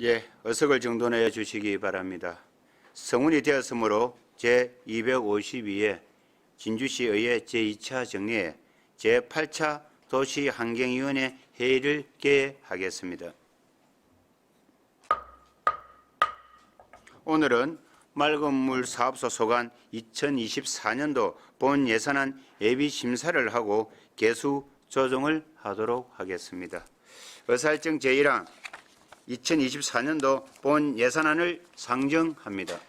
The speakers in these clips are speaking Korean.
예, 어석을 정돈해 주시기 바랍니다. 성운이 되었으므로 제252회 진주시의회 제2차 정례 제8차 도시환경위원회 회의를 개하겠습니다. 오늘은 맑은물 사업소 소관 2024년도 본 예산안 예비 심사를 하고 개수 조정을 하도록 하겠습니다. 의사일정 제1항 2024년도 본 예산안을 상정합니다.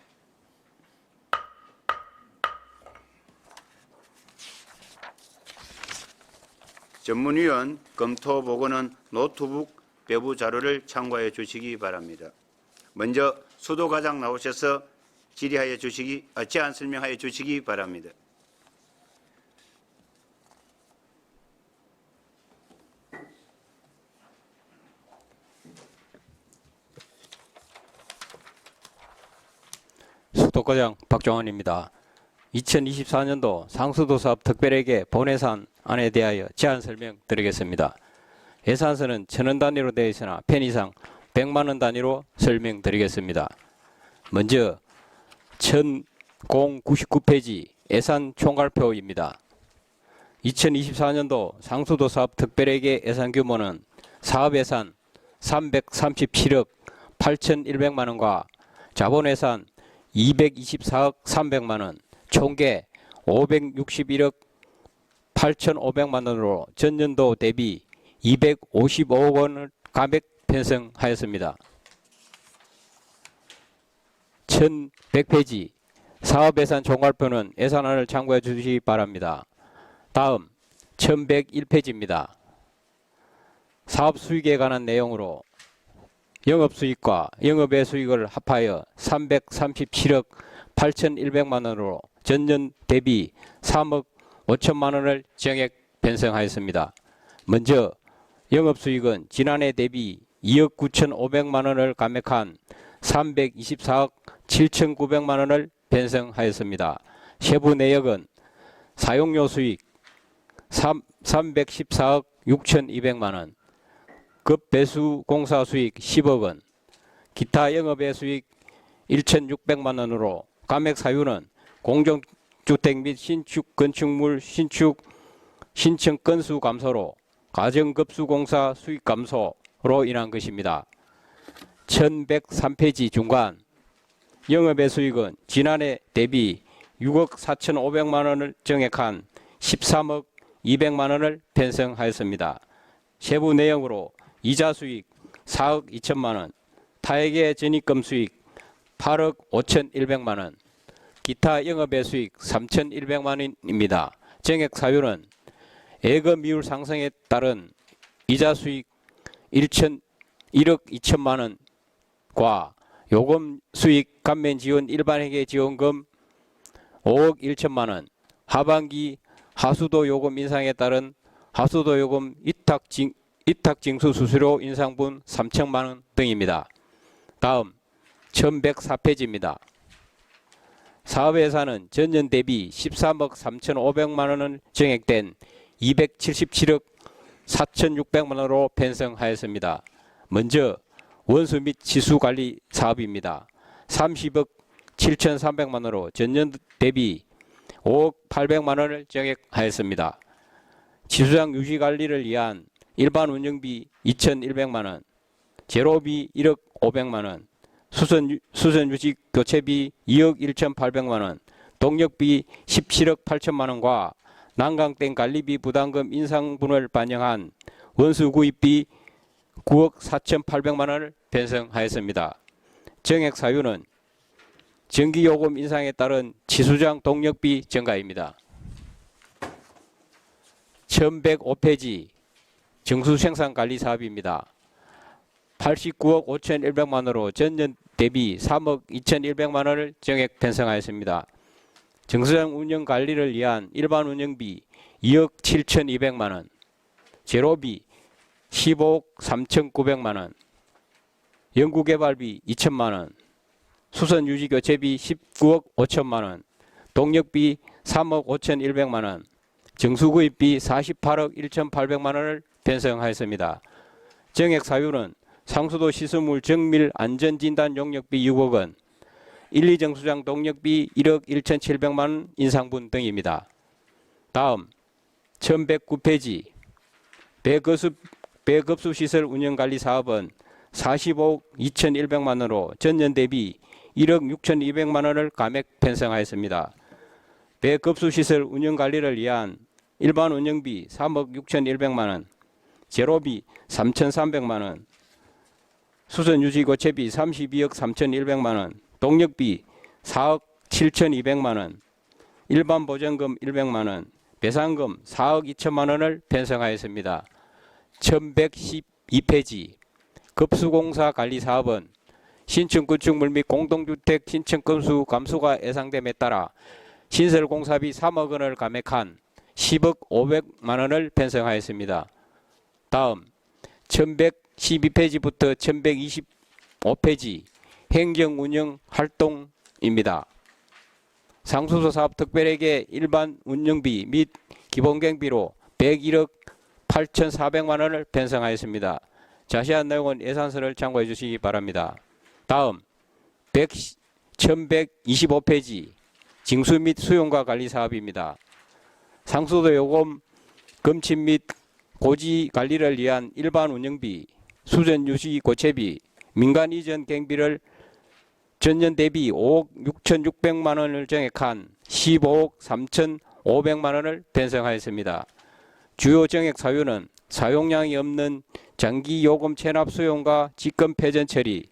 전문위원 검토 보고는 노트북 배부 자료를 참고해 주시기 바랍니다. 먼저 수도과장 나오셔서 제안 설명하여 주시기 바랍니다. 수도과장 박종환입니다. 2024년도 상수도 사업 특별회계 본예산안에 대하여 제안 설명드리겠습니다. 예산서는 1000원 단위로 되어 있으나 편의상 100만 원 단위로 설명드리겠습니다. 먼저 1099페이지 예산 총괄표입니다. 2024년도 상수도 사업 특별회계 예산 규모는 사업예산 337억 8,100만 원과 자본예산 224억 300만 원, 총계 561억 8,500만 원으로 전년도 대비 255억 원을 감액 편성하였습니다. 1100페이지 사업예산 총괄표는 예산안을 참고해 주시기 바랍니다. 다음 1101페이지입니다. 사업수익에 관한 내용으로 영업수익과 영업외 수익을 합하여 337억 8,100만 원으로 전년 대비 3억 5천만 원을 정액 편성하였습니다. 먼저 영업수익은 지난해 대비 2억 9,500만 원을 감액한 324억 7,900만 원을 편성하였습니다. 세부 내역은 사용료 수익 314억 6,200만 원, 급배수공사 수익 10억 원, 기타 영업외 수익 1,600만 원으로 감액 사유는 공정주택 및 신축 건축물 신청 건수 감소로 가정급수공사 수익 감소로 인한 것입니다. 1103페이지 중간 영업외 수익은 지난해 대비 6억 4,500만 원을 정액한 13억 200만 원을 편성하였습니다. 세부 내용으로 이자 수익 4억 2천만 원, 타액의 전입금 수익 8억 5,100만 원, 기타 영업외 수익 3,100만 원입니다. 정액 사유는 예금비율 상승에 따른 이자 수익 1억 2천만 원과 요금 수익 감면 지원 일반회계 지원금 5억 1천만 원, 하반기 하수도 요금 인상에 따른 하수도 요금 위탁징수 수수료 인상분 3천만 원 등입니다. 다음 1104페이지입니다. 사업예산은 전년 대비 13억 3,500만 원을 정액된 277억 4,600만 원으로 편성하였습니다. 먼저 원수 및 지수관리 사업입니다. 30억 7,300만 원으로 전년 대비 5억 800만 원을 정액하였습니다. 지수장 유지관리를 위한 일반 운영비 2,100만 원, 제로비 1억 500만 원, 수선유지 교체비 2억 1,800만 원, 동력비 17억 8천만 원과 난강댐 관리비 부담금 인상분을 반영한 원수 구입비 9억 4,800만 원을 편성하였습니다. 정액 사유는 전기요금 인상에 따른 지수장 동력비 증가입니다. 1105페이지 정수생산관리사업입니다. 89억 5,100만 원으로 전년 대비 3억 2,100만 원을 정액 편성하였습니다. 정수장 운영 관리를 위한 일반 운영비 2억 7,200만 원, 제로비 15억 3,900만 원, 연구개발비 2천만 원, 수선유지교체비 19억 5천만 원, 동력비 3억 5,100만 원, 정수구입비 48억 1,800만 원을 편성하였습니다. 정액 사유는 상수도 시설물 정밀 안전진단 용역비 6억 원, 1, 2정수장 동력비 1억 1,700만 원 인상분 등입니다. 다음 1109페이지 배급수시설 운영관리 사업은 45억 2,100만 원으로 전년 대비 1억 6,200만 원을 감액 편성하였습니다. 배급수시설 운영관리를 위한 일반 운영비 3억 6,100만 원, 제로비 3,300만 원, 수선유지고체비 32억 3,100만 원, 동력비 4억 7,200만 원, 일반 보전금 100만 원, 배상금 4억 2천만 원을 편성하였습니다. 1112페이지 급수공사 관리사업은 신축 건축물 및 공동주택 신청 건수 감소가 예상됨에 따라 신설공사비 3억 원을 감액한 10억 500만 원을 편성하였습니다. 다음 1112페이지부터 1125페이지 행정운영활동입니다. 상수도 사업 특별회계 일반 운영비 및 기본경비로 101억 8,400만 원을 편성하였습니다. 자세한 내용은 예산서를 참고해 주시기 바랍니다. 다음 1125페이지 징수 및 수용과 관리 사업입니다. 상수도 요금 검침 및 고지 관리를 위한 일반 운영비, 수전 유지 고체비, 민간 이전 경비를 전년 대비 5억 6,600만 원을 정액한 15억 3,500만 원을 편성하였습니다. 주요 정액 사유는 사용량이 없는 장기 요금 체납 수용과 직금 폐전 처리,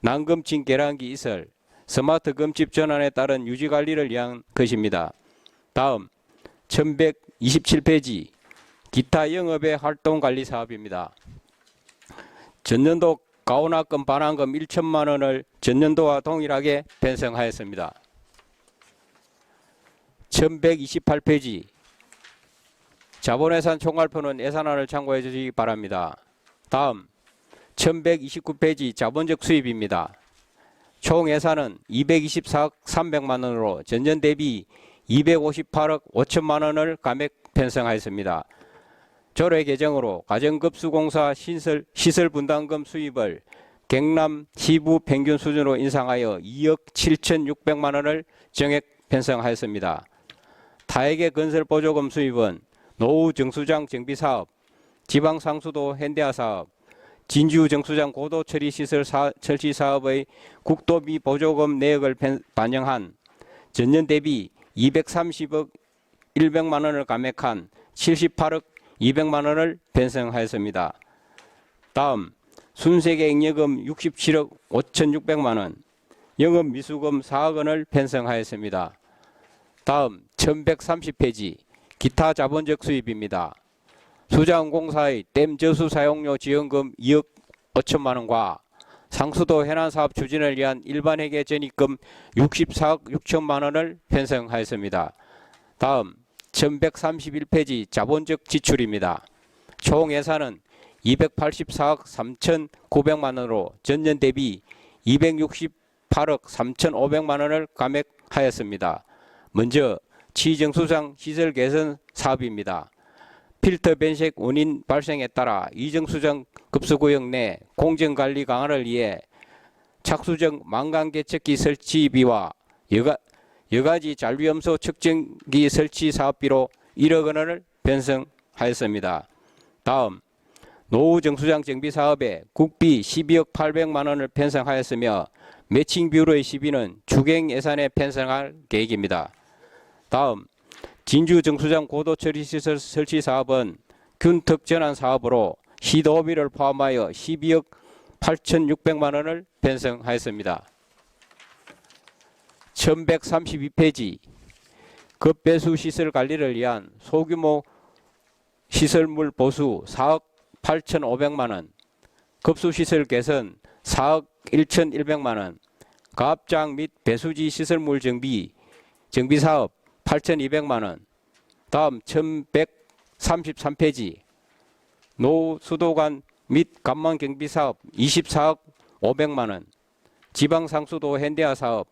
난금침 계량기 이설, 스마트 금집 전환에 따른 유지 관리를 위한 것입니다. 다음 1127페이지 기타 영업의 활동 관리 사업입니다. 전년도 가온합금 반환금 1천만 원을 전년도와 동일하게 편성하였습니다. 1128페이지 자본예산 총괄표는 예산안을 참고해 주시기 바랍니다. 다음 1129페이지 자본적 수입입니다. 총 예산은 224억 300만 원으로 전년 대비 258억 5천만 원을 감액 편성하였습니다. 조례 개정으로 가정급수공사 시설 분담금 수입을 경남 시부 평균 수준으로 인상하여 2억 7,600만 원을 정액 편성하였습니다. 타액의 건설 보조금 수입은 노후 정수장 정비 사업, 지방 상수도 현대화 사업, 진주 정수장 고도 처리 시설 설치 사업의 국도비 보조금 내역을 반영한 전년 대비 230억 100만 원을 감액한 78억 200만 원을 편성하였습니다. 다음 순세계 잉여금 67억 5,600만 원, 영업미수금 4억 원을 편성하였습니다. 다음 1130페이지 기타 자본적 수입입니다. 수자원공사의 댐 저수 사용료 지원금 2억 5천만 원과 상수도 해난사업 추진을 위한 일반회계 전입금 64억 6천만 원을 편성하였습니다. 다음 1131페이지 자본적 지출입니다. 총 예산은 284억 3,900만 원으로 전년 대비 268억 3,500만 원을 감액하였습니다. 먼저 취정수장 시설 개선 사업입니다. 필터 변색 원인 발생에 따라 이정수장 급수구역 내 공정관리 강화를 위해 착수정 망간개척기 설치비와 여가지 잔류염소 측정기 설치 사업비로 1억 원을 편성하였습니다. 다음 노후 정수장 정비 사업에 국비 12억 800만 원을 편성하였으며 매칭 뷰로의 시비는 주경 예산에 편성할 계획입니다. 다음 진주 정수장 고도 처리 시설 설치 사업은 균특 전환 사업으로 시도비를 포함하여 12억 8,600만 원을 편성하였습니다. 1132페이지 급배수 시설 관리를 위한 소규모 시설물 보수 4억 8,500만 원, 급수시설 개선 4억 1,100만 원, 가압장 및 배수지 시설물 정비 사업 8,200만 원. 다음 1133페이지 노후 수도관 및 간만 경비 사업 24억 500만 원, 지방상수도 현대화 사업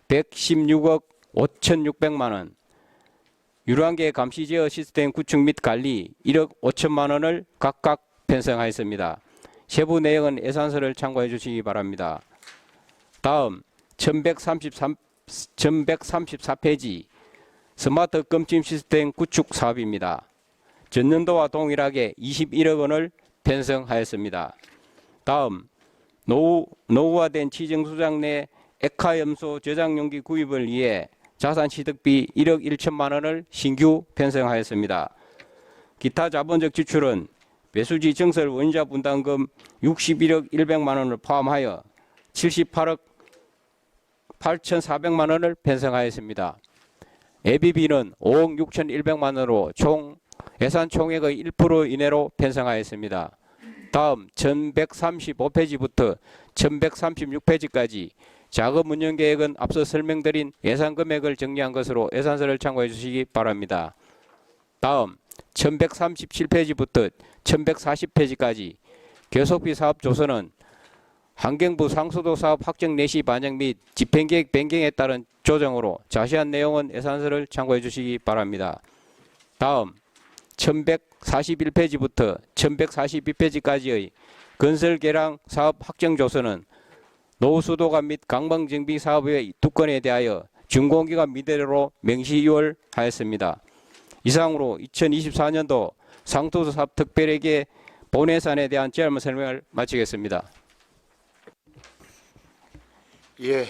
116억 5,600만 원, 유랑계 감시제어 시스템 구축 및 관리 1억 5천만 원을 각각 편성하였습니다. 세부 내용은 예산서를 참고해 주시기 바랍니다. 다음 1134페이지 스마트 검침 시스템 구축 사업입니다. 전년도와 동일하게 21억 원을 편성하였습니다. 다음 노후화된 치정수장 내 액화염소 저장용기 구입을 위해 자산취득비 1억 1천만 원을 신규 편성하였습니다. 기타 자본적 지출은 배수지 증설 원자 분담금 61억 100만 원을 포함하여 78억 8,400만 원을 편성하였습니다. 예비비는 5억 6,100만 원으로 총 예산 총액의 1% 이내로 편성하였습니다. 다음 1135페이지부터 1136페이지까지 자금 운영 계획은 앞서 설명드린 예산 금액을 정리한 것으로 예산서를 참고해 주시기 바랍니다. 다음 1137페이지부터 1140페이지까지 교속비 사업 조서는 환경부 상수도 사업 확정 내시 반영 및 집행계획 변경에 따른 조정으로 자세한 내용은 예산서를 참고해 주시기 바랍니다. 다음 1141페이지부터 1142페이지까지의 건설개량 사업 확정 조서는 노후수도관 및 강방정비 사업의 2건에 대하여 준공기간 미대로 명시유월하였습니다. 이상으로 2024년도 상투수 사업 특별회계 본예산에 대한 제안문 설명을 마치겠습니다. 예,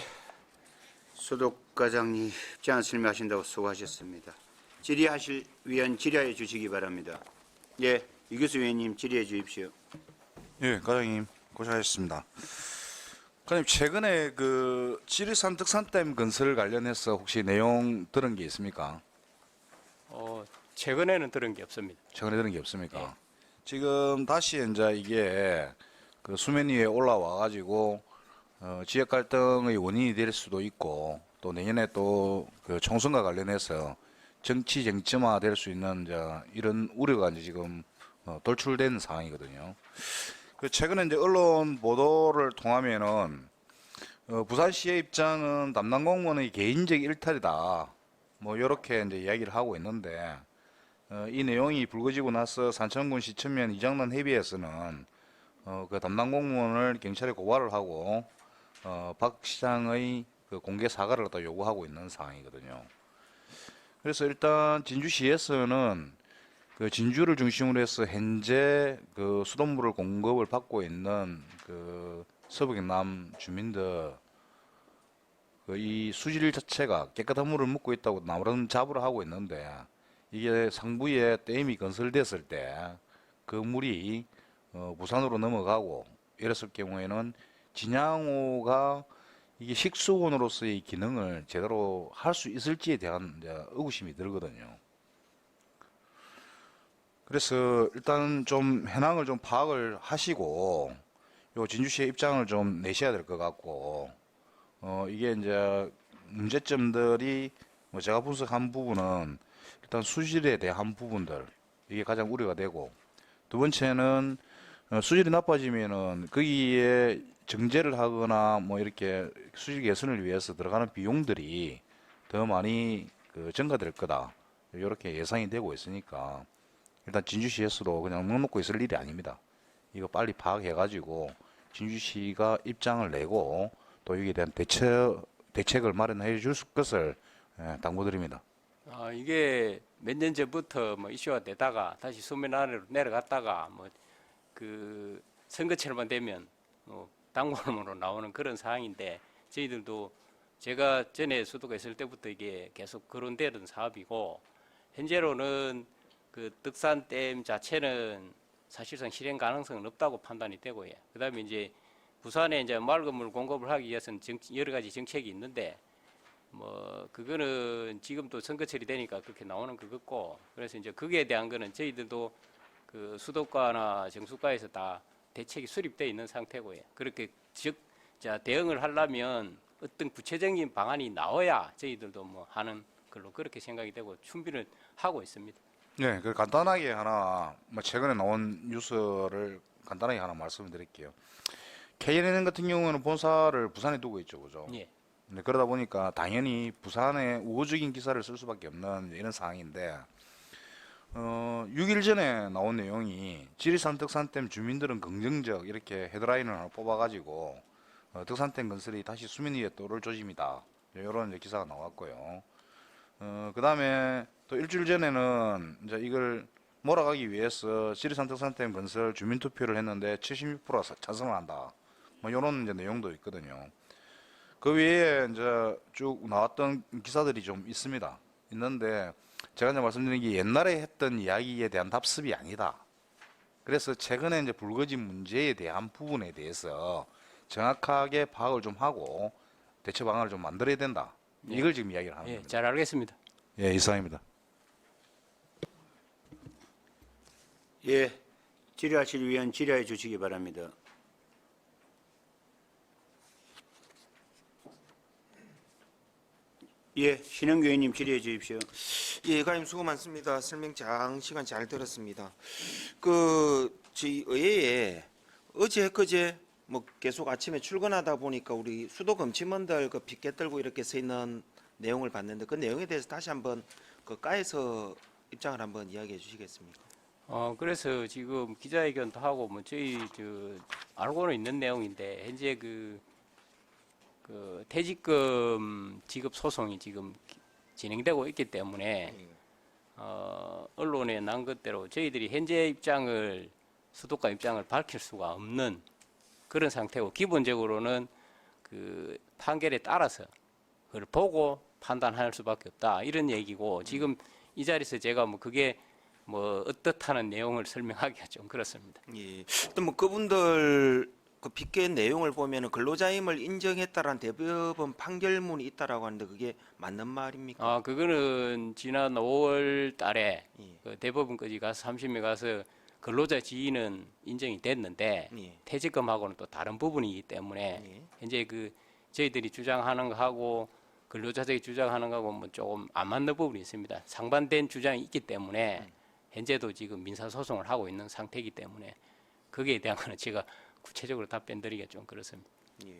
수독과장님 제안 설명하신다고 수고하셨습니다. 질의하실 위원 질의하여 주시기 바랍니다. 예, 이규수 위원님 질의해 주십시오. 예, 과장님 고생하셨습니다. 과장님 최근에 그 지리산 득산댐 건설 관련해서 혹시 내용 들은 게 있습니까? 최근에는 들은 게 없습니다. 최근에 들은 게 없습니까? 예. 지금 다시 이제 이게 그 수면 위에 올라와 가지고 지역 갈등의 원인이 될 수도 있고 또 내년에 또 그 총선과 관련해서 정치 쟁점화 될 수 있는 이제 이런 우려가 이제 지금 돌출된 상황이거든요. 최근에 이제 언론 보도를 통하면은 부산시의 입장은 담당 공무원의 개인적 일탈이다. 뭐 이렇게 이제 이야기를 하고 있는데 이 내용이 불거지고 나서 산천군 시천면 이장난 협의회에서는 그 담당 공무원을 경찰에 고발을 하고 박 시장의 그 공개 사과를 또 요구하고 있는 상황이거든요. 그래서 일단 진주시에서는 그 진주를 중심으로 해서 현재 그 수돗물을 공급을 받고 있는 그 서북경남 주민들 그 이 수질 자체가 깨끗한 물을 묻고 있다고 나무런 자부를 하고 있는데 이게 상부에 댐이 건설됐을 때 그 물이 부산으로 넘어가고 이랬을 경우에는 진양호가 이게 식수원으로서의 기능을 제대로 할 수 있을지에 대한 이제 의구심이 들거든요. 그래서 일단 좀 현황을 좀 파악을 하시고 요 진주시의 입장을 좀 내셔야 될 것 같고 이게 이제 문제점들이 뭐 제가 분석한 부분은 일단 수질에 대한 부분들 이게 가장 우려가 되고 두 번째는 수질이 나빠지면은 거기에 정제를 하거나 뭐 이렇게 수질 개선을 위해서 들어가는 비용들이 더 많이 그 증가될 거다 이렇게 예상이 되고 있으니까 일단 진주시에서도 그냥 묵 놓고 있을 일이 아닙니다. 이거 빨리 파악해 가지고 진주시가 입장을 내고 또 여기에 대한 대책을 마련해 줄 것을 당부드립니다. 이게 몇 년 전부터 뭐 이슈가 되다가 다시 수면 아래로 내려갔다가 뭐 그 선거철만 되면 당론으로 나오는 그런 상황인데 저희들도 제가 전에 수도가 있을 때부터 이게 계속 거론되던 사업이고 현재로는 그 득산댐 자체는 사실상 실행 가능성은 없다고 판단이 되고요. 그다음에 이제 부산에 이제 맑은 물 공급을 하기 위해서는 여러 가지 정책이 있는데 뭐 그거는 지금도 선거철이 되니까 그렇게 나오는 것 같고 그래서 이제 거기에 대한 거는 저희들도 그 수도과나 정수과에서 다 대책이 수립되어 있는 상태고요. 그렇게 대응을 하려면 어떤 구체적인 방안이 나와야 저희들도 뭐 하는 걸로 그렇게 생각이 되고 준비를 하고 있습니다. 네, 그 간단하게 하나 뭐 최근에 나온 뉴스를 간단하게 하나 말씀드릴게요. KNN 같은 경우는 본사를 부산에 두고 있죠, 그죠? 예. 네, 그러다 보니까 당연히 부산에 우호적인 기사를 쓸 수밖에 없는 이런 상황인데 6일 전에 나온 내용이 지리산 덕산댐 주민들은 긍정적 이렇게 헤드라인을 하나 뽑아가지고 덕산댐 건설이 다시 수면 위에 떠오를 조짐이다. 이런 기사가 나왔고요. 그 다음에 또 일주일 전에는 이제 이걸 몰아가기 위해서 지리산 덕산댐 건설 주민투표를 했는데 76%가 찬성을 한다. 뭐 이런 이제 내용도 있거든요. 그 외에 이제 쭉 나왔던 기사들이 좀 있습니다. 있는데 제가 이제 말씀드린 게 옛날에 했던 이야기에 대한 답습이 아니다. 그래서 최근에 이제 불거진 문제에 대한 부분에 대해서 정확하게 파악을 좀 하고 대처 방안을 좀 만들어야 된다. 이걸 지금 이야기를 하는 예, 겁니다. 잘 알겠습니다. 예, 이상입니다. 예, 질의하실 위원 질의해 주시기 바랍니다. 예, 신영규 의원님 질의해 주십시오. 예, 가임 수고 많습니다. 설명 장시간 잘 들었습니다. 저희 의회에 어제 그제 뭐 계속 아침에 출근하다 보니까 우리 수도 검침원들 그 피켓 들고 이렇게 서 있는 내용을 봤는데 그 내용에 대해서 다시 한번 그 까에서 입장을 한번 이야기해 주시겠습니까? 그래서 지금 기자회견도 하고 뭐 저희 알고는 있는 내용인데 현재 그 퇴직금 지급 소송이 지금 진행되고 있기 때문에 언론에 난 것대로 저희들이 현재 입장을 수도가 입장을 밝힐 수가 없는 그런 상태고 기본적으로는 그 판결에 따라서 그걸 보고 판단할 수밖에 없다 이런 얘기고 지금 이 자리에서 제가 뭐 그게 뭐 어떻다는 내용을 설명하기가 좀 그렇습니다. 예. 또 뭐 그분들 그 피켓 내용을 보면은 근로자임을 인정했다라는 대법원 판결문이 있다라고 하는데 그게 맞는 말입니까? 그거는 지난 5월 달에 예. 그 대법원까지 가서 3심에 가서 근로자 지위는 인정이 됐는데 예. 퇴직금하고는 또 다른 부분이기 때문에 예. 현재 저희들이 주장하는 거하고 근로자들이 주장하는 거하고 뭐 조금 안 맞는 부분이 있습니다. 상반된 주장이 있기 때문에 현재도 지금 민사소송을 하고 있는 상태이기 때문에 거기에 대한 거는 제가 구체적으로 답변드리기가 좀 그렇습니다. 예.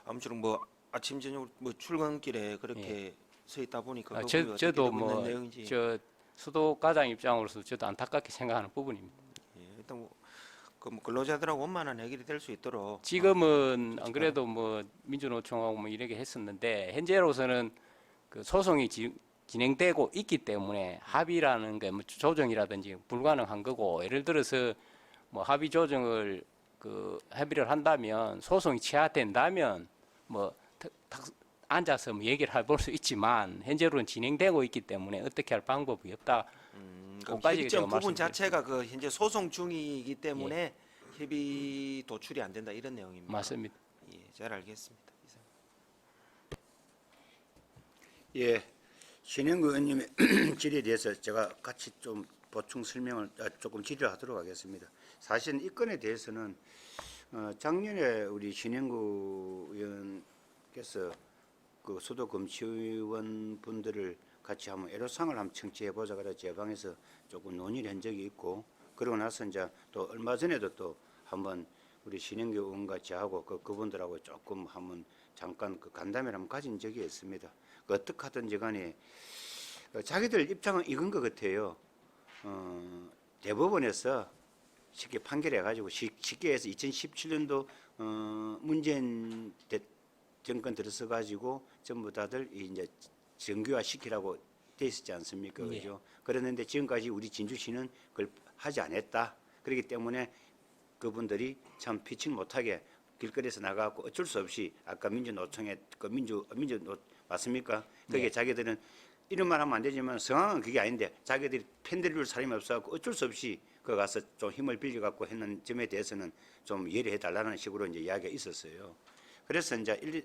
아무쪼록 뭐 아침 저녁 뭐 출근길에 그렇게 서 있다 보니까 그 부분이 어떻게 저도 되고 있는 뭐 내용인지 수도 과장 입장으로서 저도 안타깝게 생각하는 부분입니다. 예. 일단 뭐 근로자들하고 원만한 해결이 될 수 있도록 지금은 안 그래도 뭐 민주노총하고 뭐 이렇게 했었는데 현재로서는 그 소송이 진행되고 있기 때문에 합의라는 게 뭐 조정이라든지 불가능한 거고 예를 들어서 뭐 합의 조정을 합의를 한다면 소송이 취하된다면 뭐 앉아서 뭐 얘기를 해볼 수 있지만 현재로는 진행되고 있기 때문에 어떻게 할 방법이 없다. 그럼 그것까지 협정 제가 부분 말씀드릴게요. 자체가 그 현재 소송 중이기 때문에 협의 도출이 안 된다 이런 내용입니다. 맞습니다. 예, 잘 알겠습니다. 이상. 예, 신영구 의원님의 질의에 대해서 제가 같이 좀 보충 설명을 조금 질의하도록 하겠습니다. 사실은 이 건에 대해서는 작년에 우리 신영구 의원께서 그 수도 검치원 분들을 같이 한번 애로상을 한번 청취해 보자 그래 제 방에서 조금 논의를 한 적이 있고 그러고 나서 이제 또 얼마 전에도 또 한번 우리 신영규 의원과 저하고 그분들하고 조금 한번 잠깐 그 간담회를 한번 가진 적이 있습니다. 어떻게 하든지 간에 자기들 입장은 이건 것 같아요. 대법원에서 쉽게 판결해가지고 쉽게 해서 2017년도 문재인 정권 들어서 가지고 전부 다들 이제 정규화 시키라고 돼 있었지 않습니까? 그죠? 그랬는데 지금까지 우리 진주시는 그걸 하지 않았다. 그렇기 때문에 그분들이 참 피칭 못하게 길거리에서 나가고 어쩔 수 없이 아까 민주노총에 민주 맞습니까? 거기에 자기들은 이런 말 하면 안 되지만 상황은 그게 아닌데 자기들이 팬들을 사람이 없어갖고 어쩔 수 없이 그 가서 좀 힘을 빌려갖고 했는 점에 대해서는 좀 이해를 해달라는 식으로 이제 이야기가 있었어요. 그래서 이제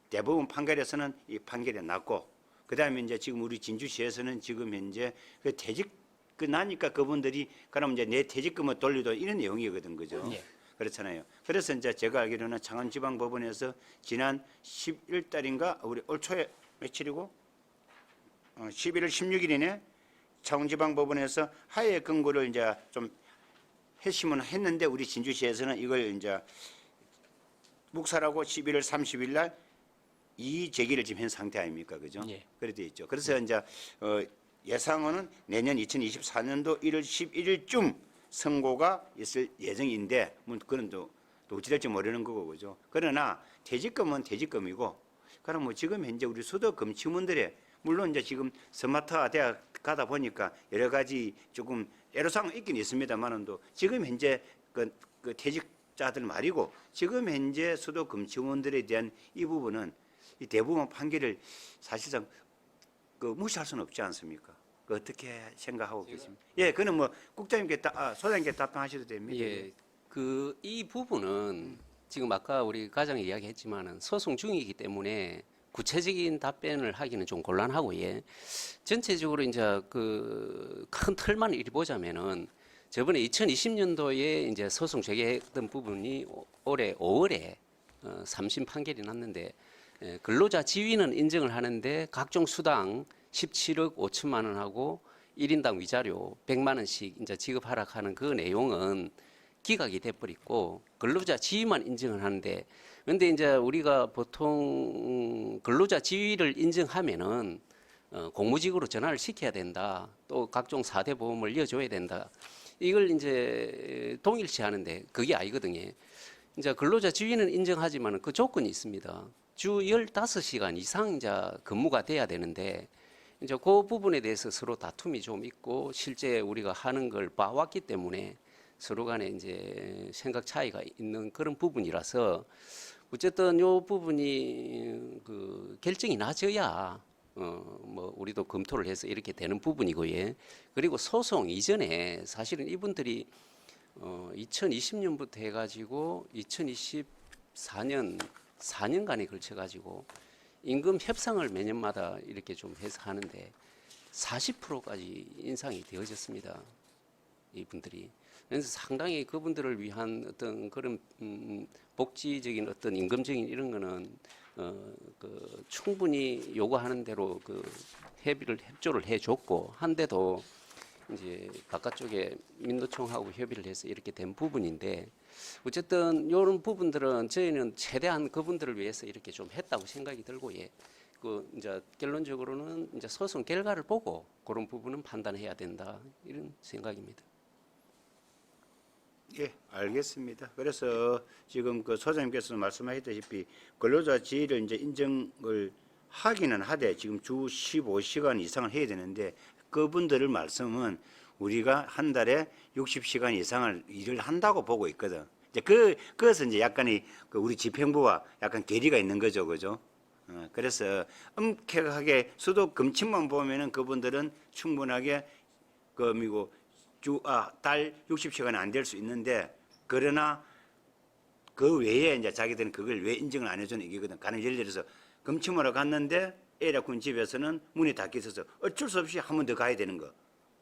대법원 판결에서는 이 판결이 났고 그다음에 이제 지금 우리 진주시에서는 지금 현재 그 퇴직 나니까 그분들이 그럼 이제 내 퇴직금을 돌리도 이런 내용이거든 그죠? 예. 그렇잖아요. 그래서 이제 제가 알기로는 창원지방법원에서 지난 11달인가 우리 올 초에 며칠이고 11월 16일이네 창원지방법원에서 하해 근고를 이제 좀 했으면 했는데 우리 진주시에서는 이걸 이제 묵살하고 11월 30일 날 이 제기를 지금 한 상태 아닙니까, 그죠? 예. 그래 돼 있죠. 그래서 이제 예상으로는 내년 2024년도 1월 11일쯤 선고가 있을 예정인데 뭐 그건 또 어찌될지 모르는 거고 그죠. 그러나 퇴직금은 퇴직금이고 그럼 뭐 지금 현재 우리 수도 검침원들의 물론 이제 지금 스마트화 대학 가다 보니까 여러 가지 조금 애로사항은 있긴 있습니다만은도 지금 현재 그 퇴직자들 말이고 지금 현재 수도 검침원들에 대한 이 부분은 이 대부분 판결을 사실상 그 무시할 수는 없지 않습니까? 그 어떻게 생각하고 계십니까? 예, 그는 뭐 국장님께 소장님께 답변하셔도 됩니다. 예, 그 이 부분은 지금 아까 우리 과장이 이야기했지만은 소송 중이기 때문에 구체적인 답변을 하기는 좀 곤란하고 예. 전체적으로 이제 그 큰 틀만 이리 보자면은 저번에 2020년도에 이제 소송 제기했던 부분이 올해 5월에 3심 판결이 났는데 근로자 지위는 인정을 하는데 각종 수당 17억 5천만 원하고 1인당 위자료 100만 원씩 이제 지급하라 하는 그 내용은 기각이 돼버리고 근로자 지위만 인정을 하는데 근데 이제 우리가 보통 근로자 지위를 인정하면은 공무직으로 전환을 시켜야 된다. 또 각종 4대 보험을 이어줘야 된다. 이걸 이제 동일시 하는데 그게 아니거든요. 이제 근로자 지위는 인정하지만 그 조건이 있습니다. 주 15시간 이상 이제 근무가 돼야 되는데 이제 그 부분에 대해서 서로 다툼이 좀 있고 실제 우리가 하는 걸 봐왔기 때문에 서로 간에 이제 생각 차이가 있는 그런 부분이라서 어쨌든 요 부분이 그 결정이 나져야 뭐 우리도 검토를 해서 이렇게 되는 부분이고 예. 그리고 소송 이전에 사실은 이분들이 2020년부터 해가지고 2024년 4년간에 걸쳐가지고 임금 협상을 매년마다 이렇게 좀 해서 하는데 40%까지 인상이 되어졌습니다. 이분들이. 그래서 상당히 그분들을 위한 어떤 그런 복지적인 어떤 임금적인 이런 거는 그 충분히 요구하는 대로 그 협조를 해줬고 한데도 이제 바깥쪽에 민노총하고 협의를 해서 이렇게 된 부분인데 어쨌든 이런 부분들은 저희는 최대한 그분들을 위해서 이렇게 좀 했다고 생각이 들고 예. 그 이제 결론적으로는 이제 소송 결과를 보고 그런 부분은 판단해야 된다 이런 생각입니다. 예, 알겠습니다. 그래서 지금 그 소장님께서 말씀하셨다시피 근로자 지위를 이제 인정을 하기는 하되 지금 주 15시간 이상을 해야 되는데 그분들의 말씀은 우리가 한 달에 60시간 이상을 일을 한다고 보고 있거든. 이제 그것은 이제 약간의 그 우리 집행부와 약간 괴리가 있는 거죠, 그죠? 그래서 엄격하게 수도 금침만 보면은 그분들은 충분하게 그 미고 달 60시간이 안 될 수 있는데 그러나 그 외에 이제 자기들은 그걸 왜 인정을 안 해주는 얘기거든. 가령 예를 들어서 금침하러 갔는데 에라군 집에서는 문이 닫혀 있어서 어쩔 수 없이 한 번 더 가야 되는 거.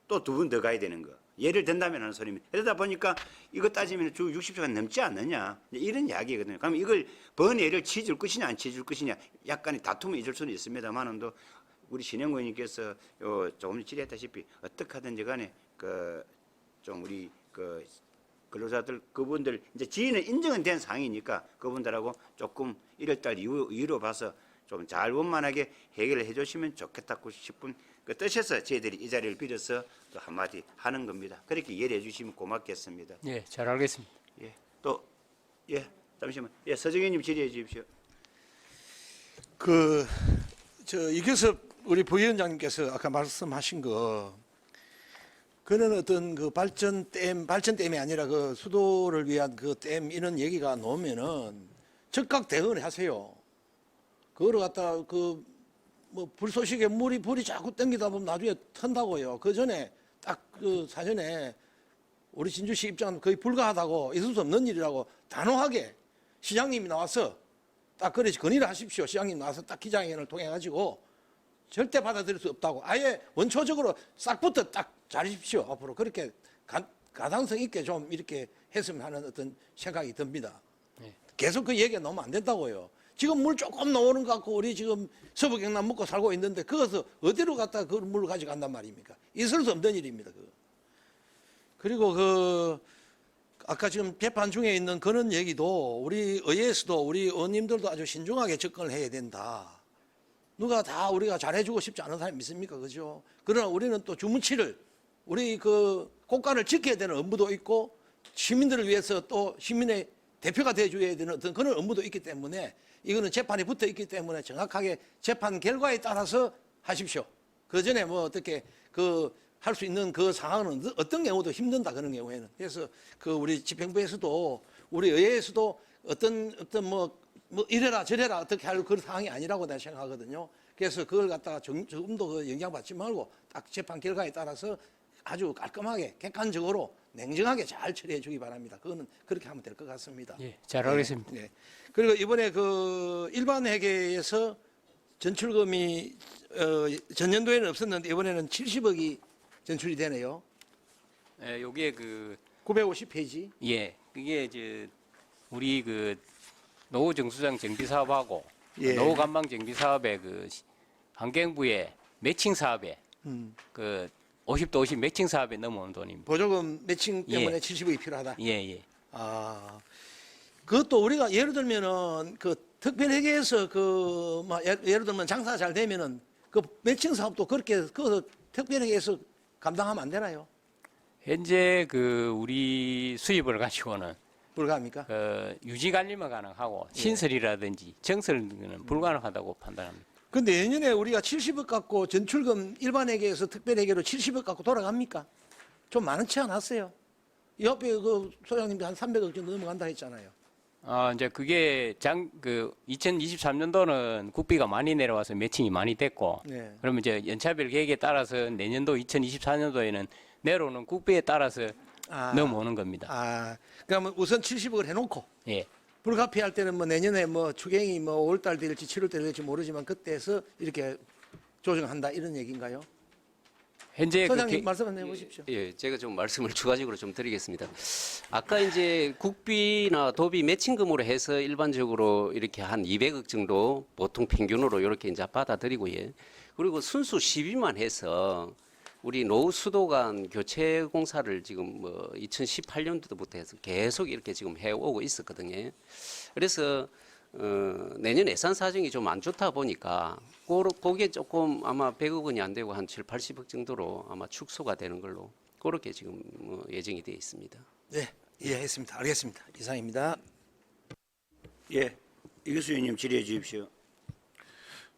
또 2번 더 가야 되는 거. 예를 든다면 하는 소리입니다. 그러다 보니까 이거 따지면 주 60시간 넘지 않느냐. 이런 이야기거든요. 그럼 이걸 번외를 치줄 것이냐 안 치줄 것이냐 약간의 다툼이 있을 수는 있습니다만은도 우리 신영 의원님께서 조금 질의했다시피 어떻게 하든지 간에 좀 우리 근로자들 그분들 이제 지위는 인정은 된 상황이니까 그분들하고 조금 1월달 이후로 봐서 좀 잘 원만하게 해결을 해주시면 좋겠다고 싶은 그 뜻에서 저희들이 이 자리를 빌어서 또 한마디 하는 겁니다. 그렇게 이해를 해주시면 고맙겠습니다. 예, 잘 알겠습니다. 예, 잠시만. 예, 서정현님 질의해 주십시오. 이규섭 우리 부위원장님께서 아까 말씀하신 거, 그는 어떤 그 발전댐이 아니라 그 수도를 위한 그 댐 이런 얘기가 나오면은 즉각 대응을 하세요. 그거를 갖다 뭐 불쏘시개 불이 자꾸 땡기다 보면 나중에 턴다고요. 그 전에 딱 그 사전에 우리 진주시 입장은 거의 불가하다고 있을 수 없는 일이라고 단호하게 시장님이 나와서 딱 그래 건의를 하십시오. 시장님 나와서 딱 기자회견을 통해 가지고 절대 받아들일 수 없다고 아예 원초적으로 싹부터 딱 잘하십시오. 앞으로 그렇게 가당성 있게 좀 이렇게 했으면 하는 어떤 생각이 듭니다. 계속 그 얘기가 나오면 안 된다고요. 지금 물 조금 나오는 것 같고 우리 지금 서부 경남 먹고 살고 있는데 그것을 어디로 갖다 그 물을 가져간단 말입니까? 있을 수 없는 일입니다. 그리고 아까 지금 재판 중에 있는 그런 얘기도 우리 의회에서도 우리 의원님들도 아주 신중하게 접근을 해야 된다. 누가 다 우리가 잘해주고 싶지 않은 사람이 있습니까? 그죠? 그러나 우리는 또 주무치를 우리 그 국가를 지켜야 되는 업무도 있고 시민들을 위해서 또 시민의 대표가 돼줘야 되는 어떤 그런 업무도 있기 때문에 이거는 재판이 붙어 있기 때문에 정확하게 재판 결과에 따라서 하십시오. 그 전에 뭐 어떻게 그 할 수 있는 그 상황은 어떤 경우도 힘든다 그런 경우에는. 그래서 그 우리 집행부에서도 우리 의회에서도 어떤 뭐 이래라 저래라 어떻게 할 그런 상황이 아니라고 내가 생각하거든요. 그래서 그걸 갖다가 조금도 그 영향받지 말고 딱 재판 결과에 따라서 아주 깔끔하게 객관적으로 냉정하게 잘 처리해 주기 바랍니다. 그거는 그렇게 하면 될 것 같습니다. 예, 잘하겠습니다. 네. 그리고 이번에 그 일반 회계에서 전출금이 전년도에는 없었는데 이번에는 70억이 전출이 되네요. 예, 요게 그 950페이지. 예, 그게 이제 우리 그 노후 정수장 정비 사업하고 예. 노후 관망 정비 사업의 그 환경부의 매칭 사업에 그 50도 50 매칭 사업에 넘어온 돈입니다. 보조금 매칭 때문에 예. 70억이 필요하다. 예, 예. 아, 그것도 우리가 예를 들면은 그 특별회계에서 그막 예를 들면 장사 잘 되면은 그 매칭 사업도 그렇게 그 특별회계에서 감당하면 안 되나요? 현재 그 우리 수입을 가지고는 불가합니까? 유지 관리만 가능하고 신설이라든지 정설은 불가능하다고 판단합니다. 근데 내년에 우리가 70억 갖고 전출금 일반회계에서 특별회계로 70억 갖고 돌아갑니까? 좀 많지 않았어요? 옆에 그 소장님이 한 300억 정도 넘어간다 했잖아요. 이제 그게 그 2023년도는 국비가 많이 내려와서 매칭이 많이 됐고, 네. 그러면 이제 연차별 계획에 따라서 내년도 2024년도에는 내려오는 국비에 따라서 넘어오는 겁니다. 아, 그러면 우선 70억을 해놓고 예. 불가피할 때는 뭐 내년에 뭐 추경이 뭐 5월달 될지 7월달 될지 모르지만 그때에서 이렇게 조정한다 이런 얘기인가요? 현재 소장님 말씀 한번 해보십시오. 예, 제가 좀 말씀을 추가적으로 좀 드리겠습니다. 아까 이제 국비나 도비 매칭금으로 해서 일반적으로 이렇게 한 200억 정도 보통 평균으로 이렇게 이제 받아들이고 예. 그리고 순수 시비만 해서 우리 노후 수도관 교체 공사를 지금 뭐 2018년도부터 해서 계속 이렇게 지금 해오고 있었거든요. 그래서 내년 예산 사정이 좀 안 좋다 보니까 거기에 조금 아마 100억 원이 안 되고 한 7, 80억 정도로 아마 축소가 되는 걸로 그렇게 지금 뭐 예정이 되어 있습니다. 네, 이해했습니다. 알겠습니다. 이상입니다. 예, 이 교수님 질의해 주십시오.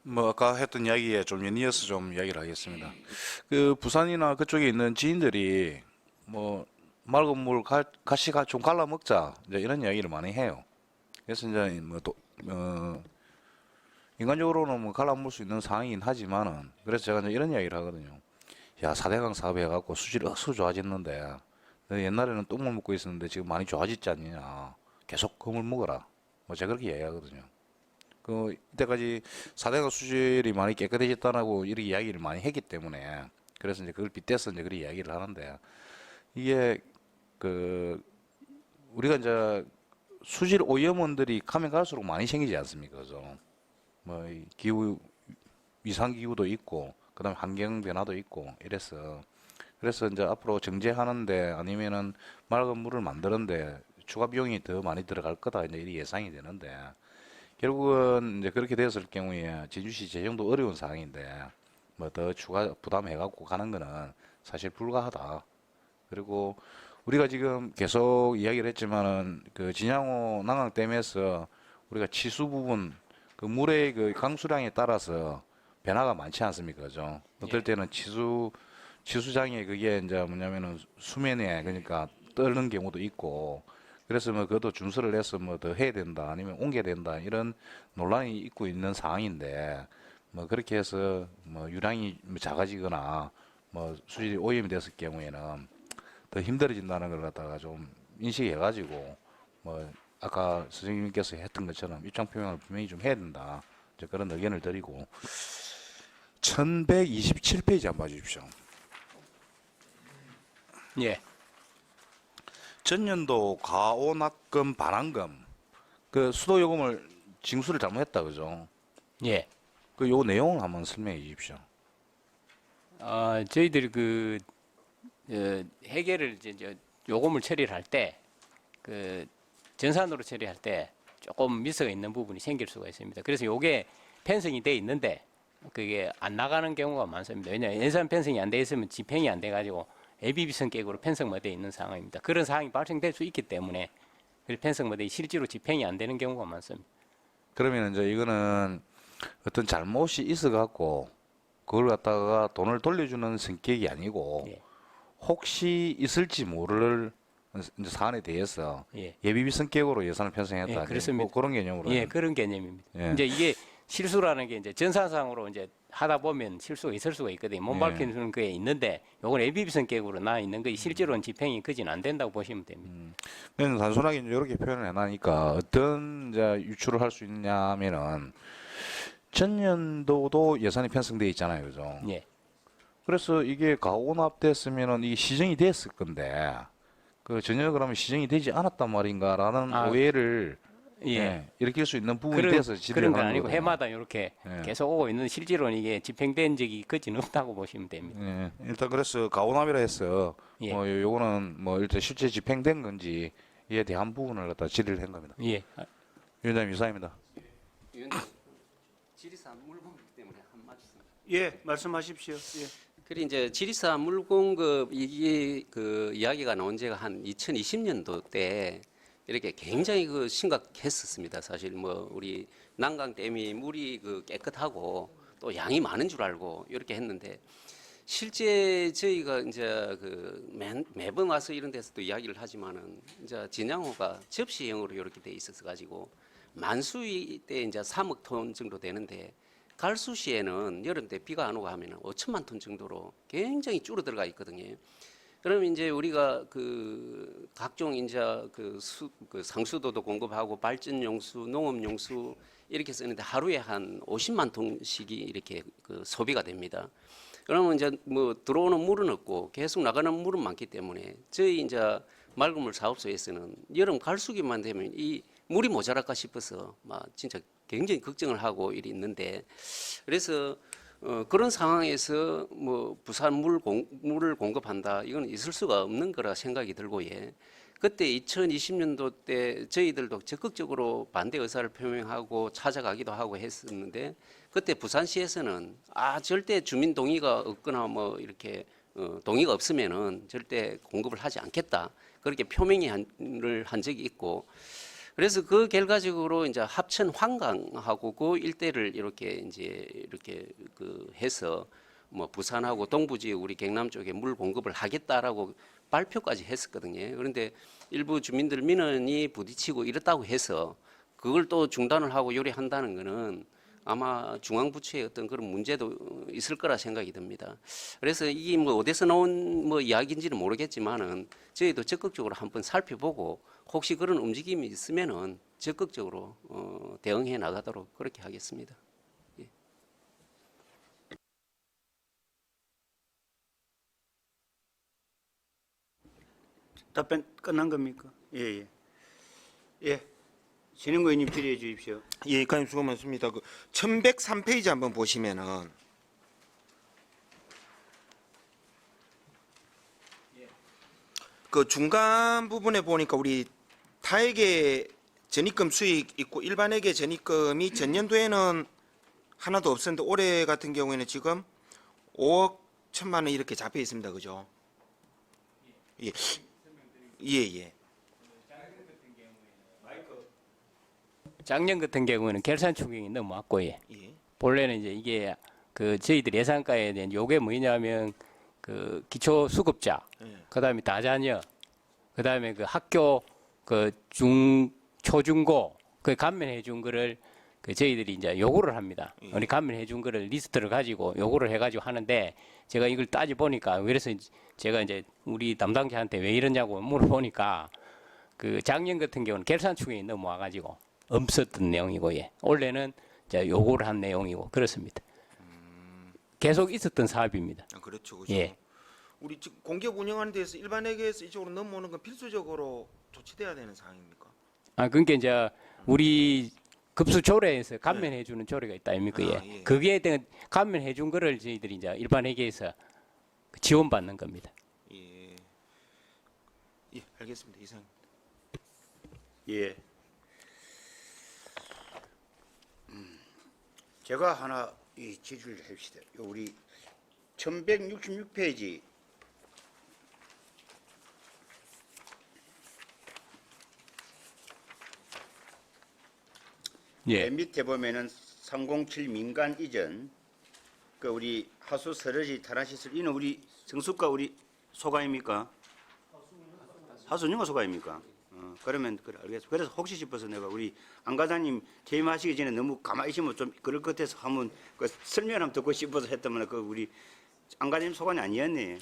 뭐 아까 했던 이야기에 좀 연이어서 좀 이야기를 하겠습니다. 그 부산이나 그쪽에 있는 지인들이 뭐 맑은 물 같이 좀 갈라 먹자 이제 이런 이야기를 많이 해요. 그래서 이제 인간적으로는 뭐 갈라 먹을 수 있는 상황이긴 하지만은 그래서 제가 이제 이런 이야기를 하거든요. 야 4대강 사업 해갖고 수질이 억수로 좋아졌는데 옛날에는 똥물 먹고 있었는데 지금 많이 좋아졌지 않느냐. 계속 그물 먹어라. 뭐 제가 그렇게 이야기하거든요. 그 이때까지 4대강 수질이 많이 깨끗해졌다라고 이렇게 이야기를 많이 했기 때문에 그래서 이제 그걸 빗대서 이제 그렇게 이야기를 하는데 이게 그 우리가 이제 수질 오염원들이 가면 갈수록 많이 생기지 않습니까? 그죠? 뭐 기후 위상 기후도 있고 그다음에 환경 변화도 있고 이래서 그래서 이제 앞으로 정제하는데 아니면은 맑은 물을 만드는데 추가 비용이 더 많이 들어갈 거다 이제 이렇게 예상이 되는데 결국은 이제 그렇게 되었을 경우에 제주시 재정도 어려운 상황인데 뭐 더 추가 부담해갖고 가는 거는 사실 불가하다. 그리고 우리가 지금 계속 이야기를 했지만은 그 진양호 난강댐에서 우리가 치수 부분 그 물의 그 강수량에 따라서 변화가 많지 않습니까? 그죠? 어떨 때는 치수장에 그게 이제 뭐냐면은 수면에 그러니까 떠는 경우도 있고 그래서 뭐 그것도 준수를 해서 뭐 더 해야 된다 아니면 옮겨야 된다 이런 논란이 있고 있는 상황인데 뭐 그렇게 해서 뭐 유량이 작아지거나 뭐 수질이 오염이 됐을 경우에는 더 힘들어진다는 걸 갖다가 좀 인식해가지고 뭐 아까 선생님께서 했던 것처럼 입장 표명을 분명히 좀 해야 된다 이제 그런 의견을 드리고 1127페이지 한번 봐주십시오. 예. 전년도 가오납금 반환금 그 수도 요금을 징수를 잘못했다 그죠? 예. 그 요 내용을 한번 설명해 주십시오. 저희들이 그 회계를 이제 요금을 처리를 할 때 그 전산으로 처리할 때 조금 미스가 있는 부분이 생길 수가 있습니다. 그래서 요게 편성이 돼 있는데 그게 안 나가는 경우가 많습니다. 왜냐하면 예산 편성이 안 돼 있으면 집행이 안 돼 가지고 예비비 성격으로 편성 못돼 있는 상황입니다. 그런 상황이 발생될 수 있기 때문에 편성 못돼 실제로 집행이 안 되는 경우가 많습니다. 그러면 이제 이거는 어떤 잘못이 있어 갖고 그걸 갖다가 돈을 돌려주는 성격이 아니고 예. 혹시 있을지 모를 이제 사안에 대해서 예. 예비비 성격으로 예산을 편성했다. 예, 그렇습니다. 뭐 그런 개념으로. 예, 그런 개념입니다. 예. 이제 이게 실수라는 게 이제 전산상으로 이제 하다 보면 실수가 있을 수가 있거든요. 못 예. 밝히는 게 있는데 요건 예비비 성격으로 나 있는 거 실제로는 집행이 그진 안 된다고 보시면 됩니다. 그냥 단순하게 이제 이렇게 표현을 해놔니까 어떤 이제 유출을 할 수 있냐면은 전년도도 예산이 편성돼 있잖아요, 그죠? 예. 그래서 이게 가오납됐으면은 이게 시정이 됐을 건데 그 전혀 그러면 시정이 되지 않았단 말인가라는 아, 오해를 예. 예, 일으킬 수 있는 부분이 그런, 돼서 질의를 그런 건 하는 아니고 거거든요. 해마다 이렇게 예. 계속 오고 있는 실제로는 이게 집행된 적이 그진 없다고 보시면 됩니다. 예, 일단 그래서 가오납이라 해서 예. 뭐 요거는 뭐 일단 실제 집행된 건지 이에 대한 부분을 갖다 질의를 한 겁니다. 예. 위원장님 이상입니다. 위원장, 지리산 물공급 때문에 한 말씀. 예, 말씀하십시오. 예. 그리고 이제 지리산 물공급 이게 그 이야기가 나온 지가 한 2020년도 때 이렇게 굉장히 그 심각했었습니다. 사실 뭐 우리 난강댐이 물이 그 깨끗하고 또 양이 많은 줄 알고 이렇게 했는데 실제 저희가 이제 그 매번 와서 이런 데서도 이야기를 하지만은 이제 진양호가 접시형으로 이렇게 돼 있어서 가지고 만수위 때 이제 3억 톤 정도 되는데 갈수시에는 여름 때 비가 안 오고 하면은 5천만 톤 정도로 굉장히 줄어들어가 있거든요. 그러면 이제 우리가 그 각종 이제 그 상수도도 공급하고 발전용수, 농업용수 이렇게 쓰는데 하루에 한 50만 톤씩이 이렇게 그 소비가 됩니다. 그러면 이제 뭐 들어오는 물은 없고 계속 나가는 물은 많기 때문에 저희 이제 맑은물 사업소에서는 여름 갈수기만 되면 이 물이 모자랄까 싶어서 막 진짜 굉장히 걱정을 하고 일이 있는데 그래서 그런 상황에서 뭐 부산 물을 공급한다 이건 있을 수가 없는 거라 생각이 들고 예. 그때 2020년도 때 저희들도 적극적으로 반대 의사를 표명하고 찾아가기도 하고 했었는데 그때 부산시에서는 절대 주민 동의가 없거나 뭐 이렇게 동의가 없으면은 절대 공급을 하지 않겠다 그렇게 표명을 한 적이 있고 그래서 그 결과적으로 이제 합천 환강하고 그 일대를 이렇게 그 해서 뭐 부산하고 동부 지역 우리 경남 쪽에 물 공급을 하겠다라고 발표까지 했었거든요. 그런데 일부 주민들 민원이 부딪히고 이렇다고 해서 그걸 또 중단을 하고 요리한다는 거는 아마 중앙부처의 어떤 그런 문제도 있을 거라 생각이 듭니다. 그래서 이게 뭐 어디서 나온 뭐 이야기인지는 모르겠지만은 저희도 적극적으로 한번 살펴보고 혹시 그런 움직임이 있으면은 적극적으로 대응해 나가도록 그렇게 하겠습니다. 예. 답변 끝난 겁니까? 예, 예. 예. 신영구 의원님 질의해 주십시오. 예, 이과님 수고 많습니다. 그 1103페이지 한번 보시면은 그 중간 부분에 보니까 우리 타액의 전입금 수익 있고 일반액의 전입금이 전년도에는 하나도 없었는데 올해 같은 경우에는 지금 5억 1천만 원 이렇게 잡혀 있습니다. 그죠? 예. 예, 예. 작년 같은 경우에는 결산 추경이 너무 왔고요. 예. 본래는 이제 이게 그 저희들 예산가에 대한 요게 뭐냐면 그 기초 수급자, 예. 그다음에 다자녀, 그다음에 그 학교 그 초중고 그 감면해 준 거를 그 저희들이 이제 요구를 합니다. 우리 감면해 준 거를 리스트를 가지고 요구를 해가지고 하는데 제가 이걸 따져 보니까 그래서 제가 이제 우리 담당자한테 왜 이러냐고 물어보니까 그 작년 같은 경우는 결산 추경이 너무 와가지고 없었던 내용이고 예. 올해는 이제 요구를 한 내용이고 그렇습니다. 계속 있었던 사업입니다. 아, 그렇죠. 그죠? 예. 우리 지금 공기업 운영하는 데서 일반에게서 이쪽으로 넘어오는 건 필수적으로 조치돼야 되는 상황입니까? 그러니까 이제 우리 급수 조례에서 감면해 주는 조례가 있다 아닙니까? 아, 예. 예. 거기에 대한 감면해 준 거를 저희들이 이제 일반 회계에서 지원받는 겁니다. 예. 예, 알겠습니다. 이상. 예. 제가 하나 이 질의를 해봅시다. 우리 1166페이지 예. 맨 밑에 보면은 307 민간 이전 그 우리 하수 서러지 탄화시설 이는 우리 정수과 우리 소가입니까? 하수는가 소가입니까? 그러면 그래 알겠어. 그래서 혹시 싶어서 내가 우리 안 과장님 퇴임하시기 전에 너무 가만히 있으면 좀 그럴 것 같아서 한번 그 설명 한번 듣고 싶어서 했더만 그 우리 안 과장님 소관이 아니었네.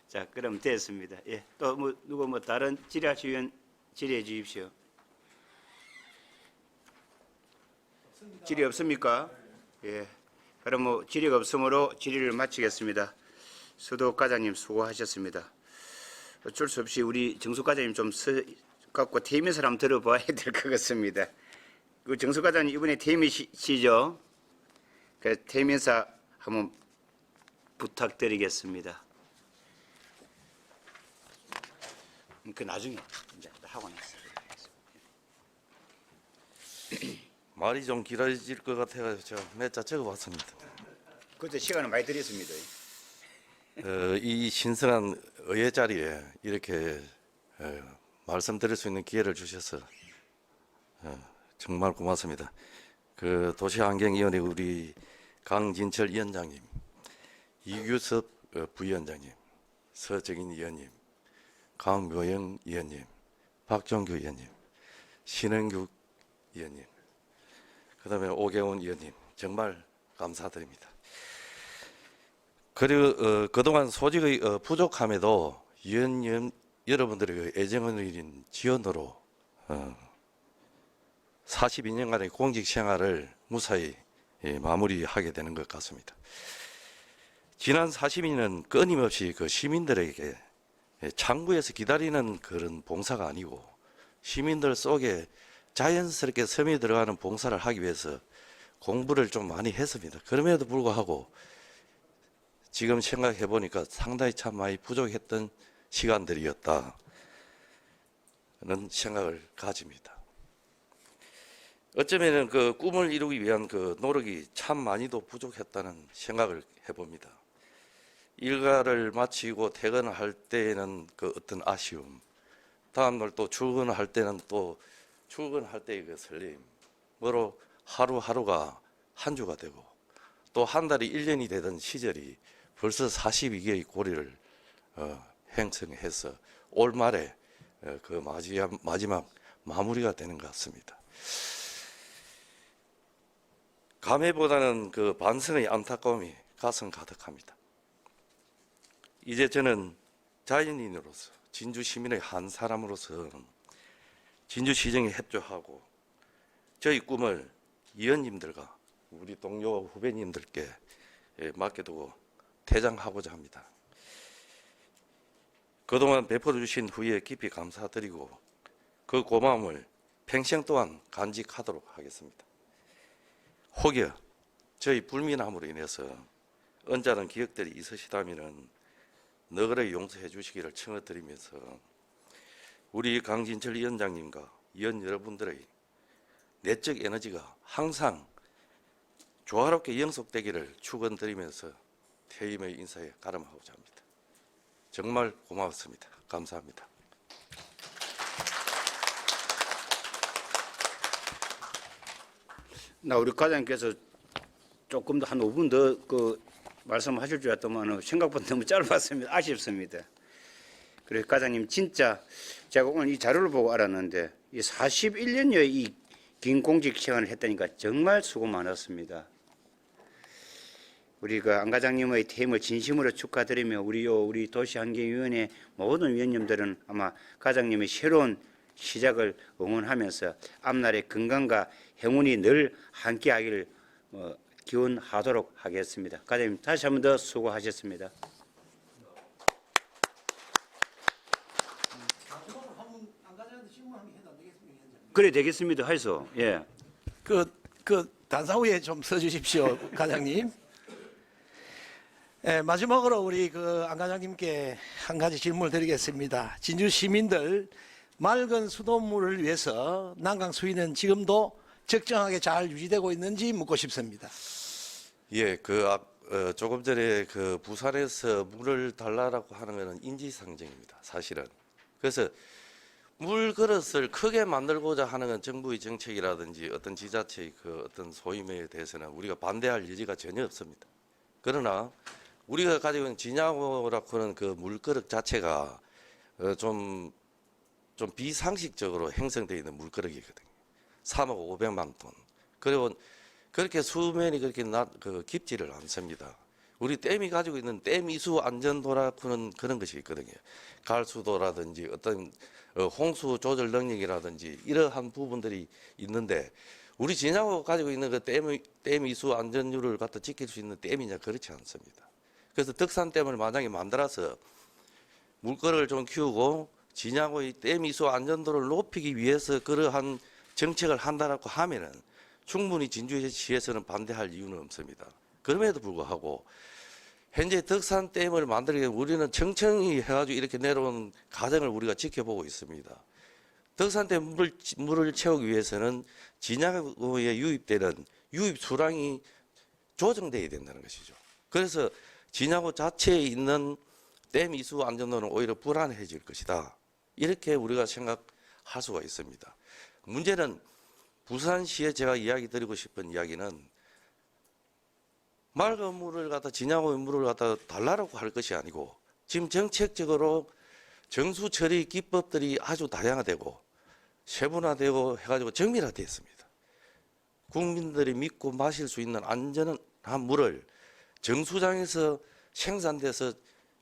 자, 그럼 됐습니다. 예, 또 뭐 누구 뭐 다른 질의하시면 질의해 주십시오. 질의 없습니까? 예, 그럼 뭐 질의가 없으므로 질의를 마치겠습니다. 수도 과장님 수고하셨습니다. 어쩔 수 없이 우리 정수 과장님 좀 갖고 퇴임해서 한번 들어봐야 될 것 같습니다. 그 정수 과장님 이번에 퇴임이시죠? 그 퇴임해서 한번 부탁드리겠습니다. 그 나중에 이제 하고 나서. 말이 좀 길어질 것 같아서 제가 몇 자 적어봤습니다. 그때 시간을 많이 드렸습니다. 이 신선한 의회 자리에 이렇게 말씀드릴 수 있는 기회를 주셔서 정말 고맙습니다. 그 도시환경위원회 우리 강진철 위원장님, 이규섭 부위원장님, 서정인 위원님, 강묘영 위원님, 박종규 위원님, 신흥규 위원님, 그다음에 오경훈 위원님 정말 감사드립니다. 그리고 그동안 소직의 부족함에도 위원님 여러분들의 애정어린 지원으로 42년간의 공직 생활을 무사히 마무리하게 되는 것 같습니다. 지난 42년 끊임없이 그 시민들에게 창구에서 기다리는 그런 봉사가 아니고 시민들 속에 자연스럽게 섬에 들어가는 봉사를 하기 위해서 공부를 좀 많이 했습니다. 그럼에도 불구하고 지금 생각해 보니까 상당히 참 많이 부족했던 시간들이었다는 생각을 가집니다. 어쩌면 그 꿈을 이루기 위한 그 노력이 참 많이도 부족했다는 생각을 해봅니다. 일과를 마치고 퇴근할 때에는 그 어떤 아쉬움, 다음날 또 출근할 때는 또 출근할 때의 그 설렘으로 하루하루가 한 주가 되고 또 한 달이 1년이 되던 시절이 벌써 42개의 고리를 행성해서 올 말에 그 마지막 마무리가 되는 것 같습니다. 감회보다는 그 반성의 안타까움이 가슴 가득합니다. 이제 저는 자연인으로서 진주 시민의 한 사람으로서 진주시정에 협조하고 저희 꿈을 위원님들과 우리 동료 후배님들께 맡겨두고 퇴장하고자 합니다. 그동안 베풀어 주신 후에 깊이 감사드리고 그 고마움을 평생 동안 간직하도록 하겠습니다. 혹여 저희 불민함으로 인해서 언짢은 기억들이 있으시다면 너그러이 용서해 주시기를 청해드리면서 우리 강진철 위원장님과 위원 여러분들의 내적 에너지가 항상 조화롭게 영속되기를 축원드리면서 퇴임의 인사에 가름하고자 합니다. 정말 고맙습니다. 감사합니다. 나 우리 과장님께서 조금 더 한 5분 더 그 말씀하실 줄 알았더만 생각보다 너무 짧았습니다. 아쉽습니다. 그래서 과장님 진짜 제가 오늘 이 자료를 보고 알았는데 이 41년여의 이 긴 공직 시간을 했다니까 정말 수고 많았습니다. 우리 그 안 과장님의 퇴임을 진심으로 축하드리며 우리 도시환경위원회 모든 위원님들은 아마 과장님의 새로운 시작을 응원하면서 앞날의 건강과 행운이 늘 함께하기를 기원하도록 하겠습니다. 과장님 다시 한 번 더 수고하셨습니다. 그래 되겠습니다. 해서 예. 그 단상 후에 좀 서주십시오, 과장님. 예, 마지막으로 우리 그 안 과장님께 한 가지 질문을 드리겠습니다. 진주 시민들 맑은 수돗물을 위해서 난강 수위는 지금도 적정하게 잘 유지되고 있는지 묻고 싶습니다. 예, 조금 전에 그 부산에서 물을 달라라고 하는 것은 인지상정입니다. 사실은. 그래서 물 그릇을 크게 만들고자 하는 건 정부의 정책이라든지 어떤 지자체의 그 어떤 소임에 대해서는 우리가 반대할 여지가 전혀 없습니다. 그러나 우리가 가지고 있는 진야호라고 하는 그 물그릇 자체가 좀 비상식적으로 형성되어 있는 물그릇이거든요. 3억 500만 톤. 그리고 그렇게 수면이 그렇게 깊지를 않습니다. 우리 댐이 가지고 있는 댐 이수 안전도라고 하는 그런 것이 있거든요. 갈수도라든지 어떤 홍수 조절 능력이라든지 이러한 부분들이 있는데 우리 진야호가 가지고 있는 그 댐 이수 안전율을 갖다 지킬 수 있는 댐이냐 그렇지 않습니다. 그래서 덕산댐을 만약에 만들어서 물거를 좀 키우고 진야호의 댐 이수 안전도를 높이기 위해서 그러한 정책을 한다라고 하면은 충분히 진주시에서는 반대할 이유는 없습니다. 그럼에도 불구하고 현재 덕산댐을 만들기 위해 우리는 청청히 해가지고 이렇게 내려온 과정을 우리가 지켜보고 있습니다. 덕산댐 물을 채우기 위해서는 진야호에 유입되는 유입 수량이 조정돼야 된다는 것이죠. 그래서 진야호 자체에 있는 댐 이수 안전도는 오히려 불안해질 것이다. 이렇게 우리가 생각할 수가 있습니다. 문제는 부산시에 제가 이야기 드리고 싶은 이야기는 맑은 물을 갖다 진야호의 물을 갖다 달라고 할 것이 아니고 지금 정책적으로 정수 처리 기법들이 아주 다양화되고 세분화되고 해가지고 정밀화되어 있습니다. 국민들이 믿고 마실 수 있는 안전한 물을 정수장에서 생산돼서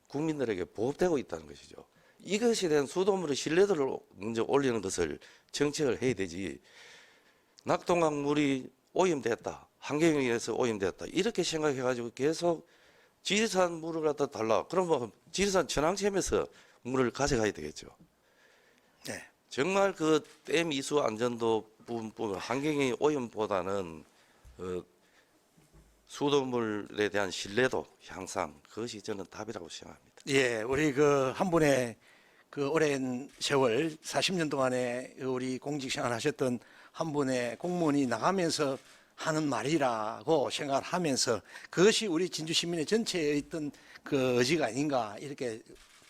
국민들에게 보급되고 있다는 것이죠. 이것에 대한 수돗물의 신뢰도를 먼저 올리는 것을 정책을 해야 되지 낙동강 물이 오염됐다. 환경에 의해서 오염됐다. 이렇게 생각해가지고 계속 지리산 물을 갖다 달라. 그러면 지리산 천왕샘에서 물을 가져가야 되겠죠. 네. 정말 그 댐 이수 안전도 부분 환경의 오염보다는 수돗물에 대한 신뢰도 향상 그것이 저는 답이라고 생각합니다. 예, 우리 그 한 분의 그 오랜 세월 40년 동안에 우리 공직 생활 하셨던 한 분의 공무원이 나가면서 하는 말이라고 생각을 하면서 그것이 우리 진주 시민의 전체에 있던 그 의지가 아닌가 이렇게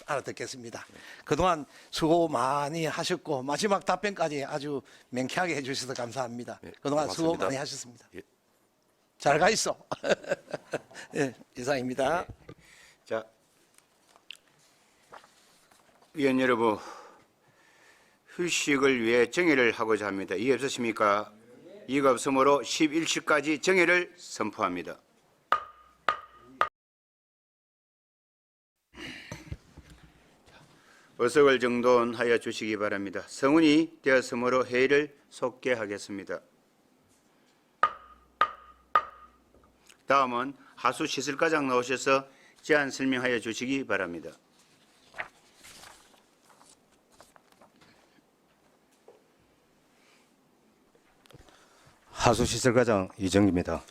알아듣겠습니다. 그동안 수고 많이 하셨고 마지막 답변까지 아주 명쾌하게 해주셔서 감사합니다. 네, 그동안 고맙습니다. 수고 많이 하셨습니다. 예. 잘 가 있어. 예, 이상입니다. 자, 위원 여러분, 휴식을 위해 정회를 하고자 합니다. 이해 없으십니까? 이가 없으므로 11시까지 정회를 선포합니다. 어석을 정돈하여 주시기 바랍니다. 성운이 되었으므로 회의를 속개하겠습니다. 다음은 하수시설과장 나오셔서 제안 설명하여 주시기 바랍니다. 하수시설과장 이정기입니다.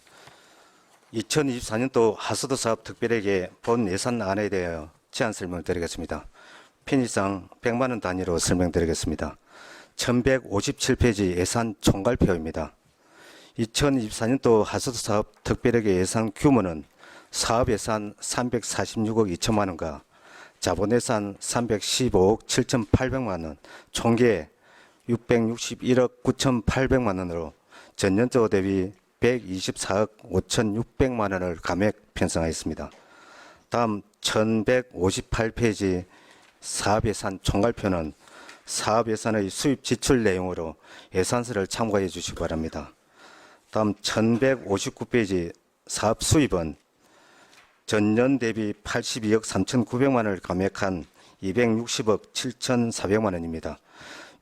2024년도 하수도 사업 특별회계 본 예산안에 대하여 제안 설명드리겠습니다. 편의상 100만 원 단위로 설명드리겠습니다. 1157페이지 예산 총괄표입니다. 2024년도 하수도 사업 특별회계 예산 규모는 사업 예산 346억 2천만 원과 자본 예산 315억 7,800만 원, 총계 661억 9,800만 원으로 전년도 대비 124억 5,600만 원을 감액 편성하였습니다. 다음 1158페이지 사업예산 총괄표는 사업예산의 수입 지출 내용으로 예산서를 참고해 주시기 바랍니다. 다음 1159페이지 사업 수입은 전년 대비 82억 3,900만 원을 감액한 260억 7,400만 원입니다.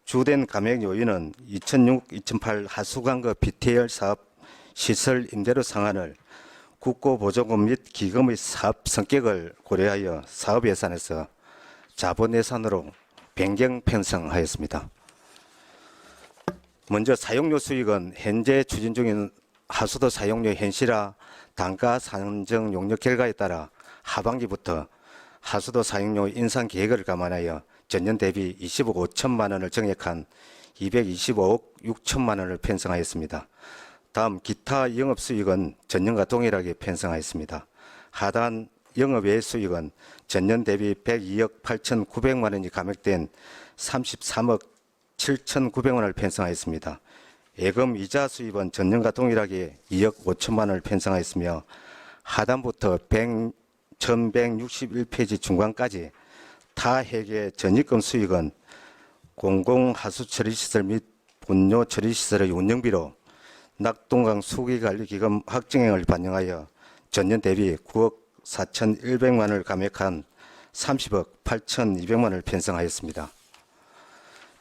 주된 감액 요인은 2006-2008 하수관거 BTL 사업 시설 임대료 상한을 국고보조금 및 기금의 사업 성격을 고려하여 사업 예산에서 자본 예산으로 변경 편성하였습니다. 먼저 사용료 수익은 현재 추진 중인 하수도 사용료 현실화 단가 산정 용역 결과에 따라 하반기부터 하수도 사용료 인상 계획을 감안하여 전년 대비 20억 5천만 원을 증액한 225억 6천만 원을 편성하였습니다. 다음 기타 영업수익은 전년과 동일하게 편성하였습니다. 하단 영업외 수익은 전년 대비 102억 8,900만 원이 감액된 33억 7,900만 원을 편성하였습니다. 예금 이자 수입은 전년과 동일하게 2억 5천만 원을 편성하였으며 하단부터 1161페이지 중간까지 타회계 전입금 수익은 공공하수처리시설 및 분뇨처리시설의 운영비로 낙동강 수기관리기금 확정액을 반영하여 전년 대비 9억 4,100만 원을 감액한 30억 8,200만 원을 편성하였습니다.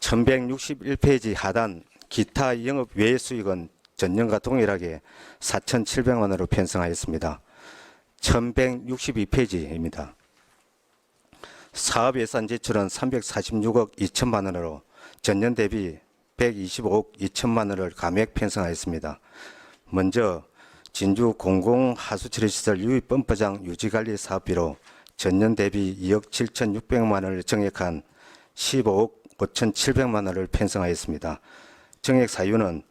1161페이지 하단 기타 영업 외의 수익은 전년과 동일하게 4,700만 원으로 편성하였습니다. 1162페이지입니다. 사업 예산 제출은 346억 2천만 원으로 전년 대비 125억 2천만 원을 감액 편성하였습니다. 먼저 진주 공공하수처리시설 유입 펌프장 유지관리 사업비로 전년 대비 2억 7,600만 원을 증액한 15억 5,700만 원을 편성하였습니다. 증액 사유는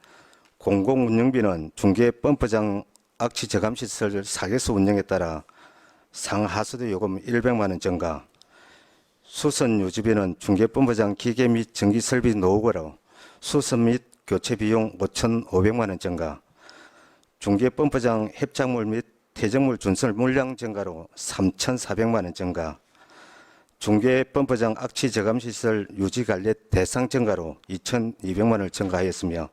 공공운영비는 중개 펌프장 악취 저감시설 4개소 운영에 따라 상하수도 요금 100만 원 증가, 수선 유지비는 중개 펌프장 기계 및 전기 설비 노후로 수선 및 교체 비용 5,500만 원 증가, 중개 펌프장 협작물 및 퇴적물 준설 물량 증가로 3,400만 원 증가, 중개 펌프장 악취 저감 시설 유지 관리 대상 증가로 2,200만 원을 증가하였으며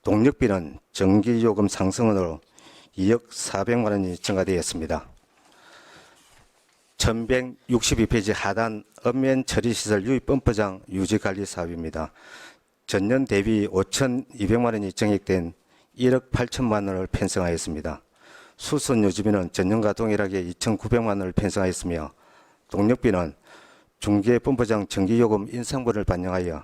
동력비는 전기 요금 상승으로 2억 400만 원이 증가되었습니다. 1162페이지 하단 엄면 처리시설 유입 펌프장 유지 관리 사업입니다. 전년 대비 5,200만 원이 증액된 1억 8천만 원을 편성하였습니다. 수선 유지비는 전년과 동일하게 2,900만 원을 편성하였으며 동력비는 중개 펌프장 전기요금 인상분을 반영하여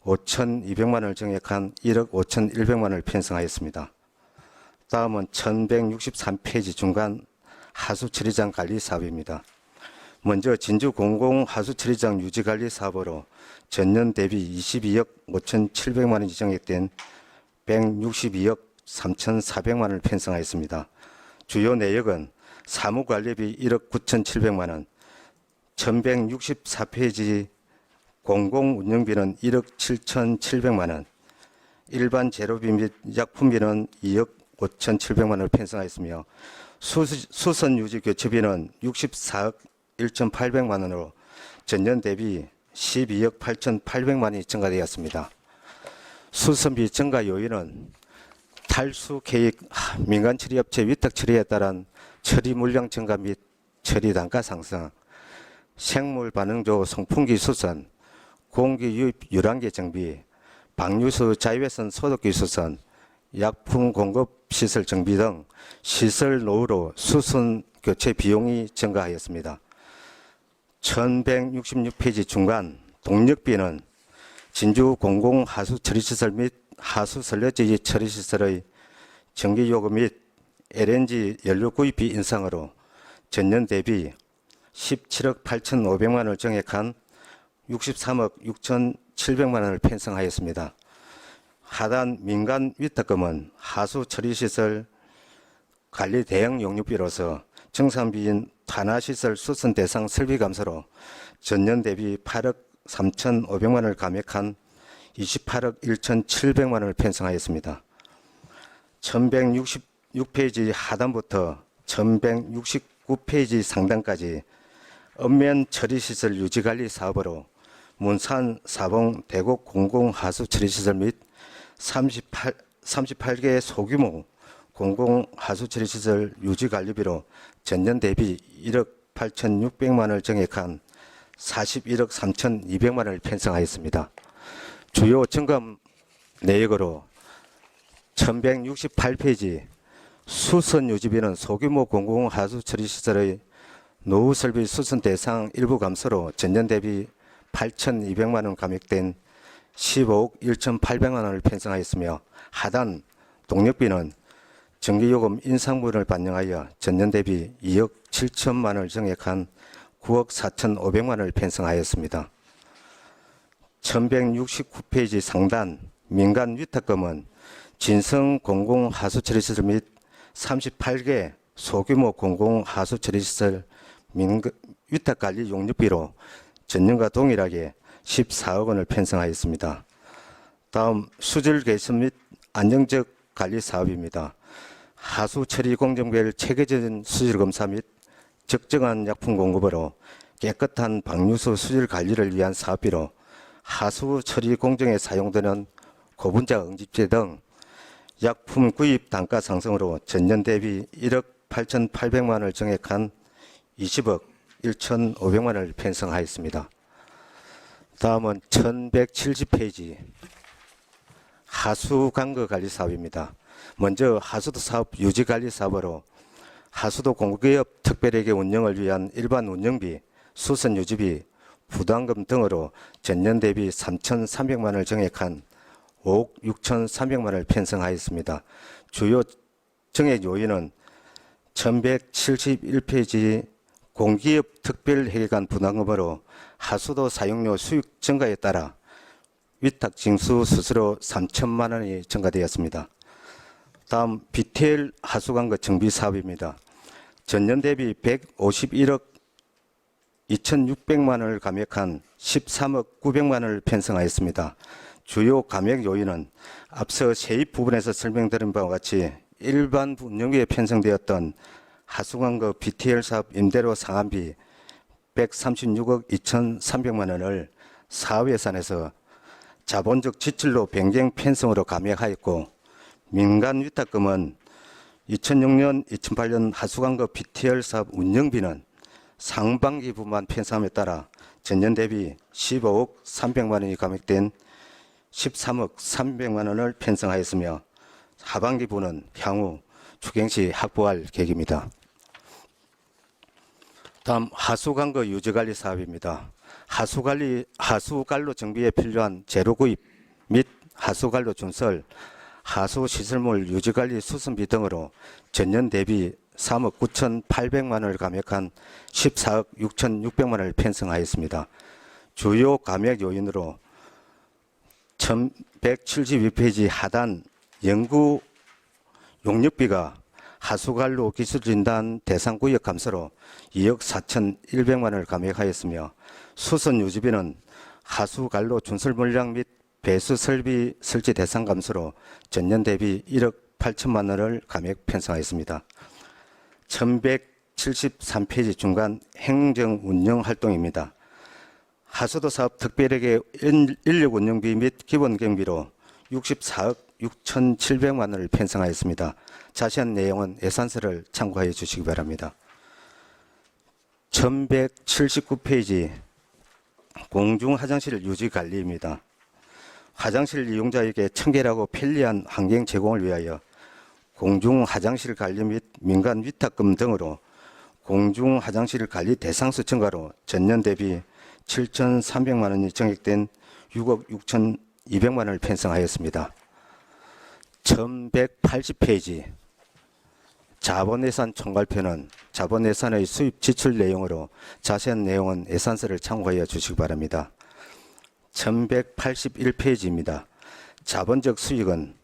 5,200만 원을 증액한 1억 5,100만 원을 편성하였습니다. 다음은 1163페이지 중간 하수처리장 관리 사업입니다. 먼저 진주 공공하수처리장 유지관리 사업으로 전년 대비 22억 5,700만 원이 증액된 162억 3,400만 원을 편성하였습니다. 주요 내역은 사무관리비 1억 9,700만 원, 1164페이지 공공운영비는 1억 7,700만 원, 일반 재료비 및 약품비는 2억 5,700만 원을 편성하였으며 수선 유지 교체비는 64억 1,800만 원으로 전년 대비 12억 8,800만 원이 증가되었습니다. 수선비 증가 요인은 탈수 계획 민간 처리업체 위탁 처리에 따른 처리 물량 증가 및 처리 단가 상승, 생물 반응조 송풍기 수선, 공기 유입 유랑계 정비, 방류수 자외선 소독기 수선, 약품 공급 시설 정비 등 시설 노후로 수선 교체 비용이 증가하였습니다. 1166페이지 중간 동력비는 진주 공공하수처리시설 및 하수선례지지 처리시설의 전기요금 및 LNG 연료 구입비 인상으로 전년 대비 17억 8,500만 원을 증액한 63억 6,700만 원을 편성하였습니다. 하단 민간 위탁금은 하수처리시설 관리 대응 용역비로서 정산비인 탄화시설 수선 대상 설비 감소로 전년 대비 8억 3,500만 원을 감액한 28억 1,700만 원을 편성하였습니다. 1166페이지 하단부터 1169페이지 상단까지 읍면 처리시설 유지관리 사업으로 문산, 사봉, 대곡 공공하수처리시설 및 38개 소규모 공공하수처리시설 유지관리비로 전년 대비 1억 8,600만 원을 증액한 41억 3,200만 원을 편성하였습니다. 주요 점검 내역으로 1168페이지 수선 유지비는 소규모 공공하수처리시설의 노후설비 수선 대상 일부 감소로 전년 대비 8,200만 원 감액된 15억 1,800만 원을 편성하였으며 하단 동력비는 전기요금 인상분을 반영하여 전년 대비 2억 7천만 원을 증액한 9억 4,500만 원을 편성하였습니다. 1169페이지 상단 민간 위탁금은 진성 공공하수처리시설 및 38개 소규모 공공하수처리시설 위탁관리 용역비로 전년과 동일하게 14억 원을 편성하였습니다. 다음 수질 개선 및 안정적 관리 사업입니다. 하수 처리 공정별 체계적인 수질 검사 및 적정한 약품 공급으로 깨끗한 방류수 수질 관리를 위한 사업비로 하수 처리 공정에 사용되는 고분자 응집제 등 약품 구입 단가 상승으로 전년 대비 1억 8,800만 원을 정액한 20억 1,500만 원을 편성하였습니다. 다음은 1170페이지 하수 간거 관리 사업입니다. 먼저 하수도 사업 유지 관리 사업으로 하수도 공기업 특별회계 운영을 위한 일반 운영비, 수선 유지비, 부담금 등으로 전년 대비 3,300만 원을 정액한 5억 6,300만 원을 편성하였습니다. 주요 정액 요인은 1171페이지 공기업 특별회계관 부담금으로 하수도 사용료 수익 증가에 따라 위탁 징수 수수료 3천만 원이 증가되었습니다. 다음 BTL 하수관거 정비 사업입니다. 전년 대비 151억 2,600만 원을 감액한 13억 900만 원을 편성하였습니다. 주요 감액 요인은 앞서 세입 부분에서 설명드린 바와 같이 일반 운영비에 편성되었던 하수관거 BTL 사업 임대료 상환비 136억 2,300만 원을 사업 예산에서 자본적 지출로 변경 편성으로 감액하였고, 민간 위탁금은 2006년, 2008년 하수관거 BTL 사업 운영비는 상반기 부만 편성함에 따라 전년 대비 15억 300만 원이 감액된 13억 300만 원을 편성하였으며 하반기 부는 향후 추경 시 확보할 계획입니다. 다음 하수관거 유지관리 사업입니다. 하수관로 정비에 필요한 재료 구입 및 하수관로 준설, 하수시설물 유지관리 수선비 등으로 전년 대비 3억 9,800만 원을 감액한 14억 6,600만 원을 편성하였습니다. 주요 감액 요인으로 1172페이지 하단 연구 용역비가 하수관로 기술진단 대상구역 감소로 2억 4,100만 원을 감액하였으며, 수선 유지비는 하수관로 준설 물량 및 배수 설비 설치 대상 감소로 전년 대비 1억 8천만 원을 감액 편성하였습니다. 1173페이지 중간 행정 운영 활동입니다. 하수도 사업 특별회계 인력 운영비 및 기본 경비로 64억 6,700만 원을 편성하였습니다. 자세한 내용은 예산서를 참고하여 주시기 바랍니다. 1179페이지 공중 화장실 유지 관리입니다. 화장실 이용자에게 청결하고 편리한 환경 제공을 위하여 공중 화장실 관리 및 민간 위탁금 등으로 공중 화장실 관리 대상수 증가로 전년 대비 7,300만 원이 정액된 6억 6,200만 원을 편성하였습니다. 1180페이지 자본예산 총괄표는 자본예산의 수입 지출 내용으로 자세한 내용은 예산서를 참고하여 주시기 바랍니다. 1181페이지입니다. 자본적 수익은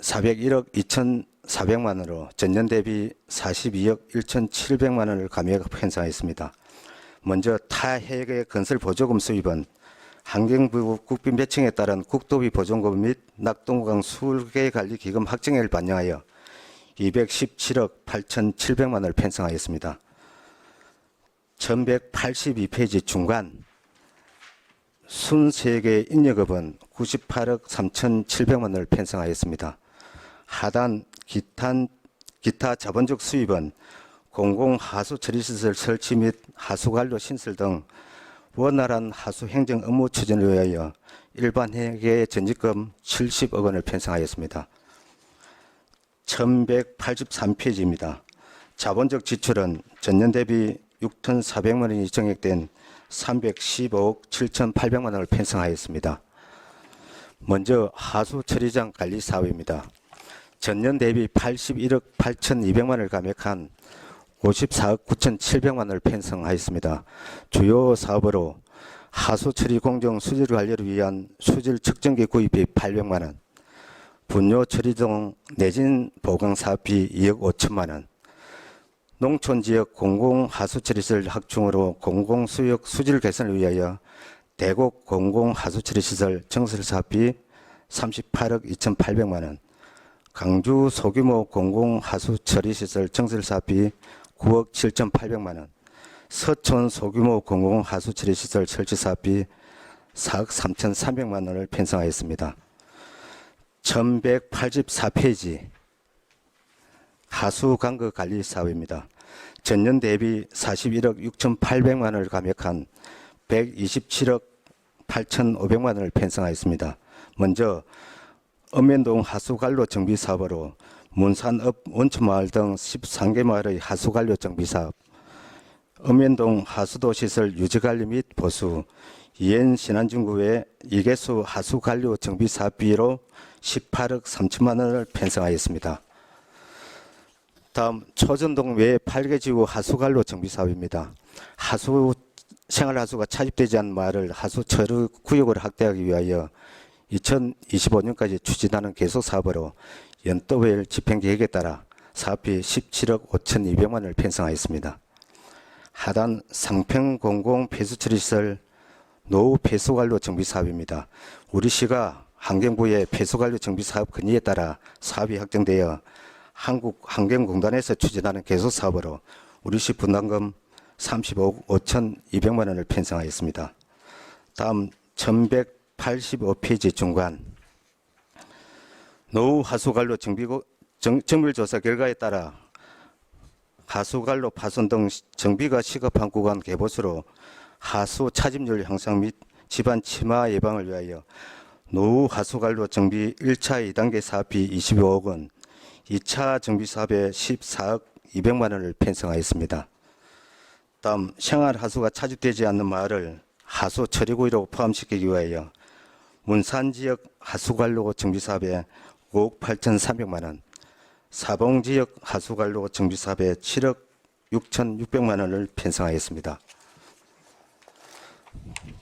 401억 2,400만 원으로 전년 대비 42억 1,700만 원을 감액 편성하였습니다. 먼저 타해계 건설 보조금 수입은 환경부 국비 매칭에 따른 국도비 보조금 및 낙동강 수계관리기금 확정액을 반영하여 217억 8,700만 원을 편성하였습니다. 1182페이지 중간 순세계 인여급은 98억 3,700만 원을 편성하였습니다. 하단 기타 자본적 수입은 공공하수처리시설 설치 및 하수관로 신설 등 원활한 하수 행정 업무 추진을 위하여 일반 회계 전지금 70억 원을 편성하였습니다. 1183페이지입니다. 자본적 지출은 전년 대비 6,400만 원이 정액된 315억 7,800만 원을 편성하였습니다. 먼저 하수처리장 관리 사업입니다. 전년 대비 81억 8,200만 원을 감액한 54억 9,700만 원을 편성하였습니다. 주요 사업으로 하수 처리 공정 수질 관리를 위한 수질 측정기 구입비 800만 원, 분뇨 처리 등 내진 보강 사업비 2억 5천만 원, 농촌 지역 공공 하수 처리시설 확충으로 공공 수역 수질 개선을 위하여 대곡 공공 하수 처리시설 증설 사업비 38억 2,800만 원, 강주 소규모 공공 하수 처리시설 증설 사업비 9억 7,800만 원, 서촌 소규모 공공 하수 처리시설 설치 사업비 4억 3,300만 원을 편성하였습니다. 1184페이지 하수 강거 관리 사업입니다. 전년 대비 41억 6,800만 원을 감액한 127억 8,500만 원을 편성하였습니다. 먼저 엄면동 하수관로 정비 사업으로 문산읍 원천마을 등 13개 마을의 하수관로 정비 사업, 엄면동 하수도 시설 유지관리 및 보수, 이엔 신안중구의 이계수 하수관로 정비 사업비로 18억 3천만 원을 편성하였습니다. 다음 초전동 외 8개 지구 하수관로 정비 사업입니다. 생활하수가 차집되지 않은 마을을 하수 처리 구역으로 확대하기 위하여 2025년까지 추진하는 계속 사업으로 연도별 집행 계획에 따라 사업비 17억 5,200만 원을 편성하였습니다. 하단 상평 공공 폐수처리시설 노후 폐수관로 정비 사업입니다. 우리 시가 환경부의 폐수관로 정비 사업 건의에 따라 사업이 확정되어 한국환경공단에서 추진하는 계속 사업으로 우리시 분담금 35억 5,200만 원을 편성하였습니다. 다음 1185페이지 중간 노후 하수관로 정밀조사 결과에 따라 하수관로 파손 등 정비가 시급한 구간 개보수로 하수 차집률 향상 및 집안 침하 예방을 위하여 노후 하수관로 정비 1차 2단계 사업비 25억 원, 2차 정비 사업에 14억 200만 원을 편성하였습니다. 다음 생활하수가 차집되지 않는 마을을 하수 처리구역으로 포함시키기 위하여 문산지역 하수관로 정비 사업에 5억 8,300만 원, 사봉지역 하수관로 정비 사업에 7억 6,600만 원을 편성하였습니다.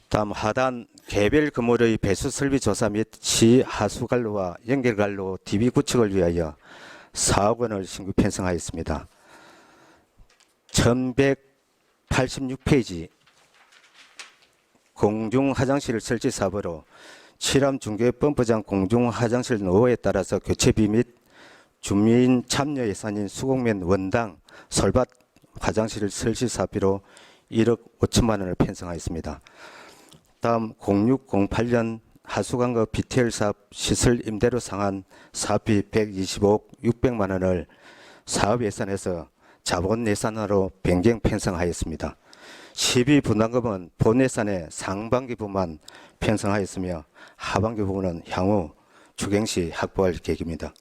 다음 하단 개별 건물의 배수 설비 조사 및 시 하수관로와 연결관로 DB 구축을 위하여 4억 원을 신규 편성하였습니다. 1186페이지 공중화장실 설치 사업으로 칠암 중개 펌프장 공중화장실 노후에 따라서 교체비 및 주민 참여 예산인 수곡면 원당 솔밭 화장실 설치 사업비로 1억 5천만 원을 편성하였습니다. 다음 0608년 하수관거 BTL 사업 시설 임대료 상한 사업비 125억 600만 원을 사업 예산에서 자본 예산으로 변경 편성하였습니다. 12 분담금은 본 예산의 상반기 부분만 편성하였으며 하반기 부분은 향후 추경 시 확보할 계획입니다.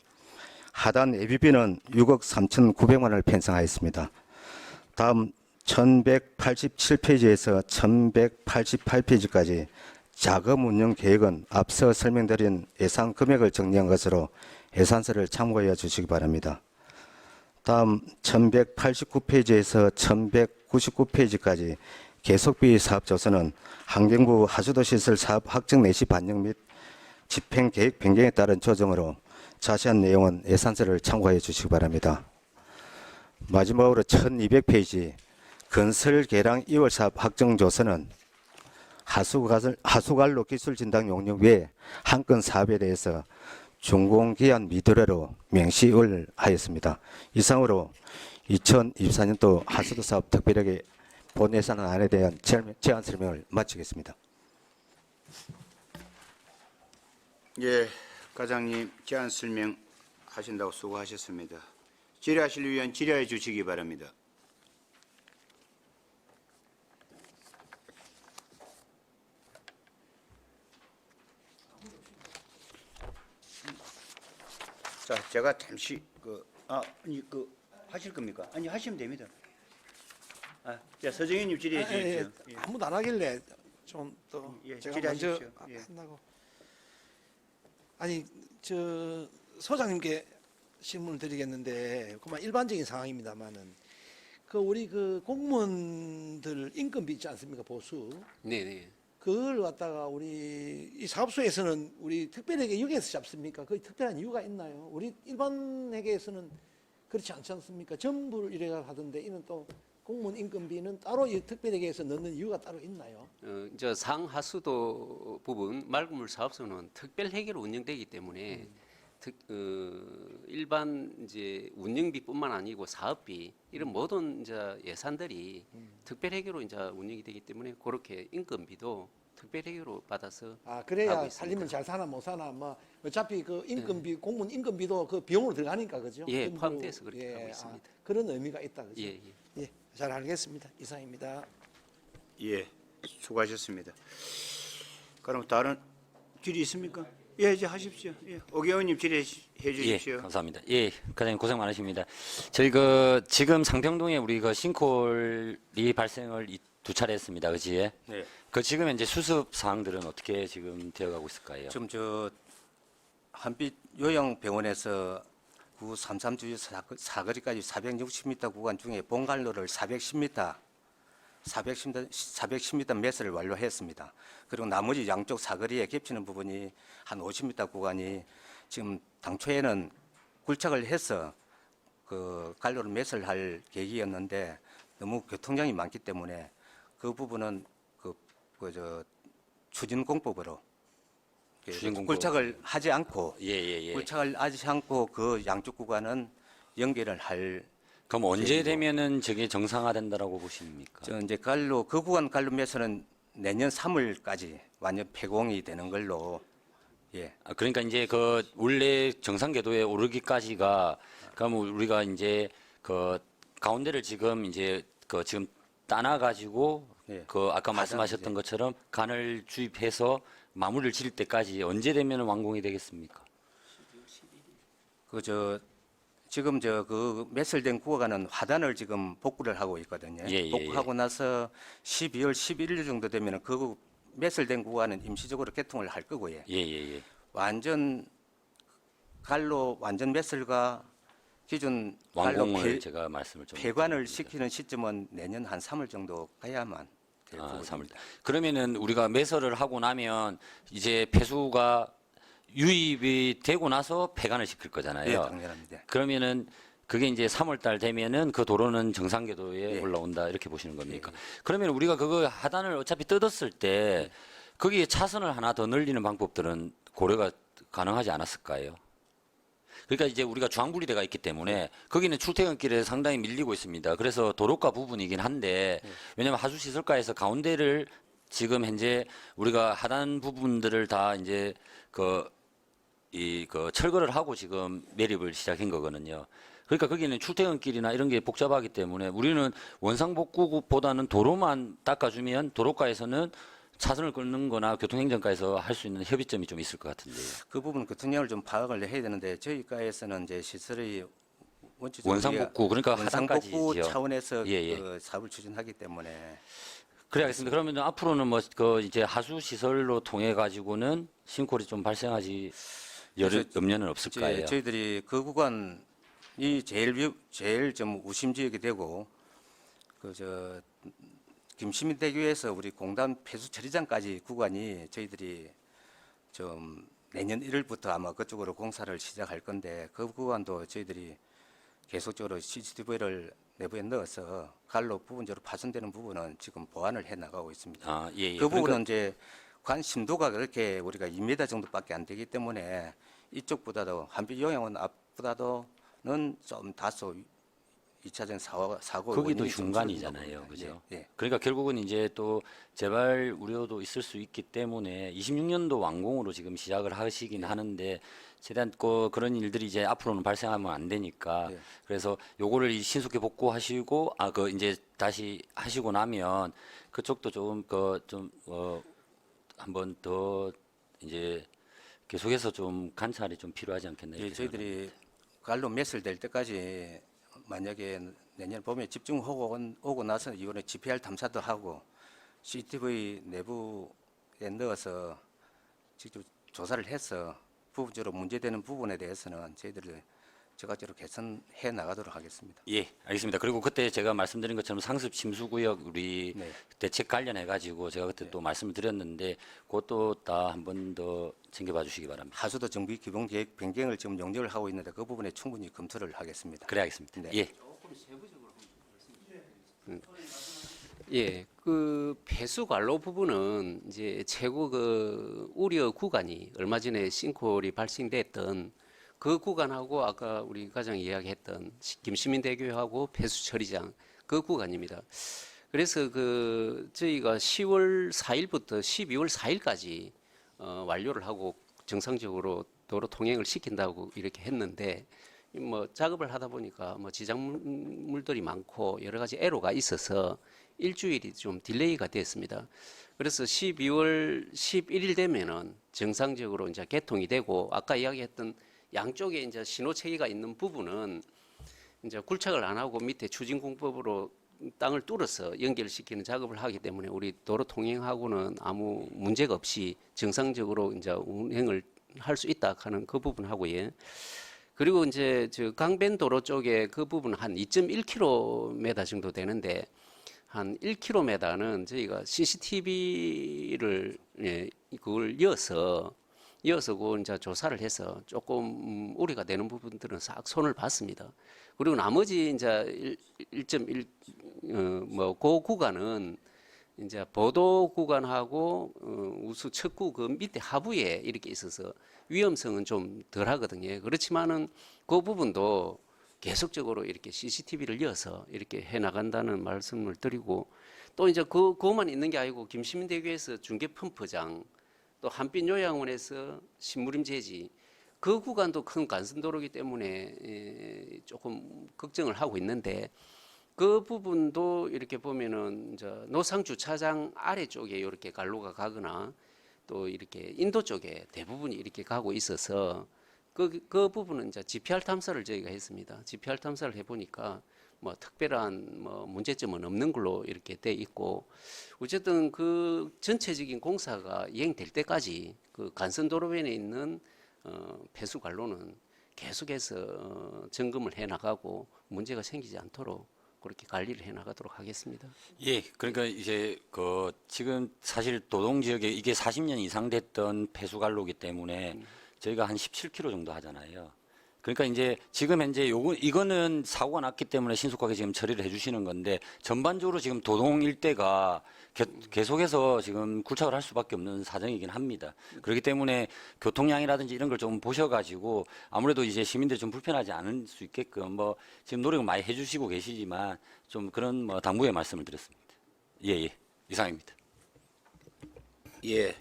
하단 예비비는 6억 3,900만 원을 편성하였습니다. 다음 1187페이지에서 1188페이지까지 자금 운영 계획은 앞서 설명드린 예산 금액을 정리한 것으로 예산서를 참고해 주시기 바랍니다. 다음 1189페이지에서 1199페이지까지 계속비 사업 조서는 환경부 하수도 시설 사업 확정 내시 반영 및 집행 계획 변경에 따른 조정으로 자세한 내용은 예산서를 참고해 주시기 바랍니다. 마지막으로 1200페이지 건설 계량 2월 사업 확정 조서는 하수관로 기술 진단 용역 외 한 건 사업에 대해서 준공기한 미도래로 명시를 하였습니다. 이상으로 2024년도 하수도 사업 특별하게 본 예산안에 대한 제안 설명을 마치겠습니다. 예, 과장님 제안 설명 하신다고 수고하셨습니다. 질의하실 위원 질의해 주시기 바랍니다. 자, 제가 잠시 하실 겁니까? 아니 하시면 됩니다. 자, 서정현님 질의해 주십시오. 예. 아무도 안 하길래 좀 또 예, 제가 먼저 질의하십시오. 예. 한다고. 아니 저 소장님께 질문을 드리겠는데 그만 일반적인 상황입니다만은 그 우리 그 공무원들 인건비 있지 않습니까 보수? 네네. 그 그걸 갖다가 우리 이 사업소에서는 우리 특별회계 여기에서 잡습니까? 그 특별한 이유가 있나요? 우리 일반 회계에서는 그렇지 않지 않습니까? 전부를 이래가 하던데 이는 또 공무원 인건비는 따로 이 특별회계에서 넣는 이유가 따로 있나요? 이제 상하수도 부분 맑은물 사업소는 특별 회계로 운영되기 때문에 일반 이제 운영비뿐만 아니고 사업비 이런 모든 이제 예산들이 특별 회계로 이제 운영이 되기 때문에 그렇게 인건비도 특별 회계로 받아서 아 하고 그래야 있습니다. 살림을 잘 사나 못 사나 뭐 어차피 그 인건비 공무원 인건비도 그 비용으로 들어가니까 그죠? 예, 전부, 포함돼서 그렇게 하고 있습니다. 그런 의미가 있다 그죠? 예, 예. 예, 잘 알겠습니다. 이상입니다. 예, 수고하셨습니다. 그럼 다른 질의 있습니까? 예, 이제 하십시오. 예, 오 의원님 질의해 주십시오. 예, 감사합니다. 예, 과장님 고생 많으십니다. 저희 지금 상평동에 우리 신콜이 발생을 두 차례 했습니다. 그지에? 네. 지금 현재 수습 사항들은 어떻게 지금 되어가고 있을까요? 지금 한빛 요양병원에서 구 33주 사거리까지 460m 구간 중에 본관로를 410m 매설을 완료했습니다. 그리고 나머지 양쪽 사거리에 겹치는 부분이 한 50m 구간이 지금 당초에는 굴착을 해서 그 관로를 매설할 계획이었는데 너무 교통량이 많기 때문에 그 부분은 추진공법으로 추진공법. 굴착을 하지 않고 예. 굴착을 하지 않고 그 양쪽 구간은 연결을 할 그럼 언제 예, 되면은 저게 정상화된다라고 보십니까? 이제 그 구간 관로 매설은 내년 3월까지 완전 폐공이 되는 걸로 예. 그러니까 이제 원래 정상 궤도에 오르기까지가 그럼 우리가 이제 가운데를 지금 이제 지금 따놔가지고 예. 아까 말씀하셨던 것처럼 간을 주입해서 마무리를 지을 때까지 언제 되면 완공이 되겠습니까? 지금 그 매설된 구간은 화단을 지금 복구를 하고 있거든요. 예. 복구하고 나서 12월 11일 정도 되면 그 매설된 구간은 임시적으로 개통을 할 거고요. 예. 완전 매설과 기존 완공을 제가 말씀을 좀 폐관을 시키는 시점은 내년 한 3월 정도 가야만 될 3월. 부분입니다. 그러면은 우리가 매설을 하고 나면 이제 폐수가 유입이 되고 나서 폐관을 시킬 거잖아요. 예, 당연합니다. 그러면은 그게 이제 3월 달 되면은 그 도로는 정상 궤도에 예. 올라온다 이렇게 보시는 겁니까? 그러면 우리가 그거 하단을 어차피 뜯었을 때 거기에 차선을 하나 더 늘리는 방법들은 고려가 가능하지 않았을까요? 그러니까 이제 우리가 중앙분리대가 있기 때문에 거기는 출퇴근길에 상당히 밀리고 있습니다. 그래서 도로가 부분이긴 한데 왜냐하면 하수시설가에서 가운데를 지금 현재 우리가 하단 부분들을 다 이제 철거를 하고 지금 매립을 시작한 거거든요. 그러니까 거기는 출퇴근길이나 이런 게 복잡하기 때문에 우리는 원상복구보다는 도로만 닦아주면 도로가에서는 차선을 끊는 거나 교통행정과에서 할 수 있는 협의점이 좀 있을 것 같은데요. 그 부분 교통량을 좀 파악을 해야 되는데 저희 과에서는 이제 시설의 원칙적으로 원상복구, 그러니까 원상복구 하단까지죠. 차원에서 예. 그 사업을 추진하기 때문에 그래 알겠습니다. 그러면 앞으로는 이제 하수 시설로 통해 가지고는 싱크홀이 좀 발생하지 염려는 없을까요? 저희들이 그 구간이 제일 좀 우심 지역이 되고 김시민대교에서 우리 공단 폐수 처리장까지 구간이 저희들이 좀 내년 1월부터 아마 그쪽으로 공사를 시작할 건데 그 구간도 저희들이 계속적으로 CCTV를 내부에 넣어서 갈로 부분적으로 파손되는 부분은 지금 보완을 해 나가고 있습니다. 예. 그 부분은 이제 관 심도가 그렇게 우리가 2m 정도밖에 안 되기 때문에 이쪽보다도 한빛 요양원 앞보다도는 좀 다소 2차전 사고 거기도 원인이 좀 중간이잖아요, 줄어든 그죠? 겁니다. 예. 그러니까 결국은 이제 또 재발 우려도 있을 수 있기 때문에 26년도 완공으로 지금 시작을 하시긴 하는데 최대한 그런 일들이 이제 앞으로는 발생하면 안 되니까 예. 그래서 요거를 신속히 복구하시고 이제 다시 하시고 나면 그쪽도 한번 더 이제 계속해서 좀 관찰이 좀 필요하지 않겠나 예, 이렇게 저희들이 갈로 매설될 때까지 만약에 내년 봄에 집중 오고 나서 이번에 GPR 탐사도 하고 CCTV 내부에 넣어서 직접 조사를 해서 부분적으로 문제되는 부분에 대해서는 저희들이 저가지로 개선해 나가도록 하겠습니다. 예, 알겠습니다. 그리고 그때 제가 말씀드린 것처럼 상습 침수구역 우리 네. 대책 관련해 가지고 제가 그때 또 말씀을 드렸는데 그것도 다 한 번 더 챙겨봐 주시기 바랍니다. 하수도 정비 기본 계획 변경을 지금 용역을 하고 있는데 그 부분에 충분히 검토를 하겠습니다. 그래 하겠습니다. 네. 예. 예, 그 폐수 관로 부분은 이제 최고 그 우려 구간이 얼마 전에 싱크홀이 발생됐던 그 구간하고 아까 우리 과장이 이야기했던 김시민대교하고 폐수 처리장 그 구간입니다. 그래서 그 저희가 10월 4일부터 12월 4일까지 완료를 하고 정상적으로 도로 통행을 시킨다고 이렇게 했는데 뭐 작업을 하다 보니까 뭐 지작물들이 많고 여러 가지 애로가 있어서 일주일이 좀 딜레이가 됐습니다. 그래서 12월 11일 되면은 정상적으로 이제 개통이 되고 아까 이야기했던 양쪽에 이제 신호 체계가 있는 부분은 이제 굴착을 안 하고 밑에 추진공법으로 땅을 뚫어서 연결시키는 작업을 하기 때문에 우리 도로 통행하고는 아무 문제가 없이 정상적으로 이제 운행을 할 수 있다 하는 그 부분하고 예. 그리고 이제 저 강변도로 쪽에 그 부분 한 2.1km 정도 되는데 한 1km는 저희가 CCTV를 예, 그걸 이어서 그걸 이제 조사를 해서 조금 우려가 되는 부분들은 싹 손을 봤습니다. 그리고 나머지 이제 1.1 그 구간은 이제 보도 구간하고 우수 척구 그 밑에 하부에 이렇게 있어서 위험성은 좀 덜하거든요. 그렇지만은 그 부분도 계속적으로 이렇게 CCTV를 이어서 이렇게 해 나간다는 말씀을 드리고 또 이제 그것만 있는 게 아니고 김시민대교에서 중계 펌프장 또 한빛 요양원에서 신무림 제지 그 구간도 큰 간선도로이기 때문에 조금 걱정을 하고 있는데 그 부분도 이렇게 보면은 이제 노상 주차장 아래쪽에 이렇게 갈로가 가거나 또 이렇게 인도 쪽에 대부분이 이렇게 가고 있어서 그 부분은 이제 GPR 탐사를 저희가 했습니다. GPR 탐사를 해보니까 뭐 특별한 뭐 문제점은 없는 걸로 이렇게 돼 있고 어쨌든 그 전체적인 공사가 이행될 때까지 그 간선도로변에 있는 폐수 관로는 계속해서 점검을 해 나가고 문제가 생기지 않도록 그렇게 관리를 해 나가도록 하겠습니다. 예, 그러니까 이제 그 지금 사실 도동 지역에 이게 40년 이상 됐던 폐수관로기 때문에 저희가 한 17km 정도 하잖아요. 그러니까 이제 지금 현재 이거는 사고가 났기 때문에 신속하게 지금 처리를 해주시는 건데 전반적으로 지금 도동 일대가 계속해서 지금 굴착을 할 수밖에 없는 사정이긴 합니다. 그렇기 때문에 교통량이라든지 이런 걸 좀 보셔가지고 아무래도 이제 시민들이 좀 불편하지 않을 수 있게끔 뭐 지금 노력을 많이 해주시고 계시지만 좀 그런 뭐 당부의 말씀을 드렸습니다. 예, 이상입니다. 예,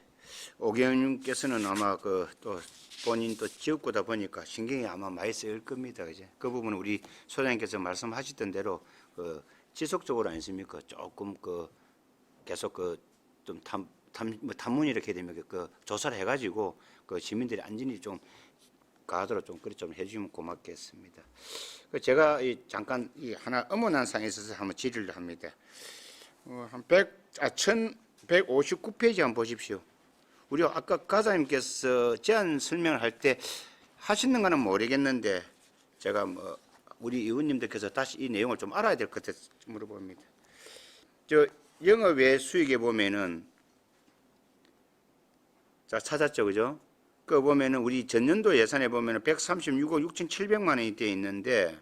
오경님께서는 아마 그 또 본인 또 지역구다 보니까 신경이 아마 많이 쓰일 겁니다. 이제 그 부분은 우리 소장님께서 말씀하셨던 대로 그 지속적으로 아니십니까? 조금 그 계속 그 좀 탐문이 이렇게 되면 그 조사를 해가지고 그 시민들의 안전이 좀 가도록 좀 그렇게 좀 해주시면 고맙겠습니다. 그 제가 잠깐 이 하나 업무난 상에 있어서 한번 질의를 합니다. 한 1159페이지 한번 보십시오. 우리 아까 과장님께서 제안 설명을 할 때 하시는 거는 모르겠는데 제가 뭐 우리 의원님들께서 다시 이 내용을 좀 알아야 될 것 같아서 물어봅니다. 저 영업 외 수익에 보면은 자 찾았죠, 그죠? 그 보면은 우리 전년도 예산에 보면은 136억 6,700만 원이 되어 있는데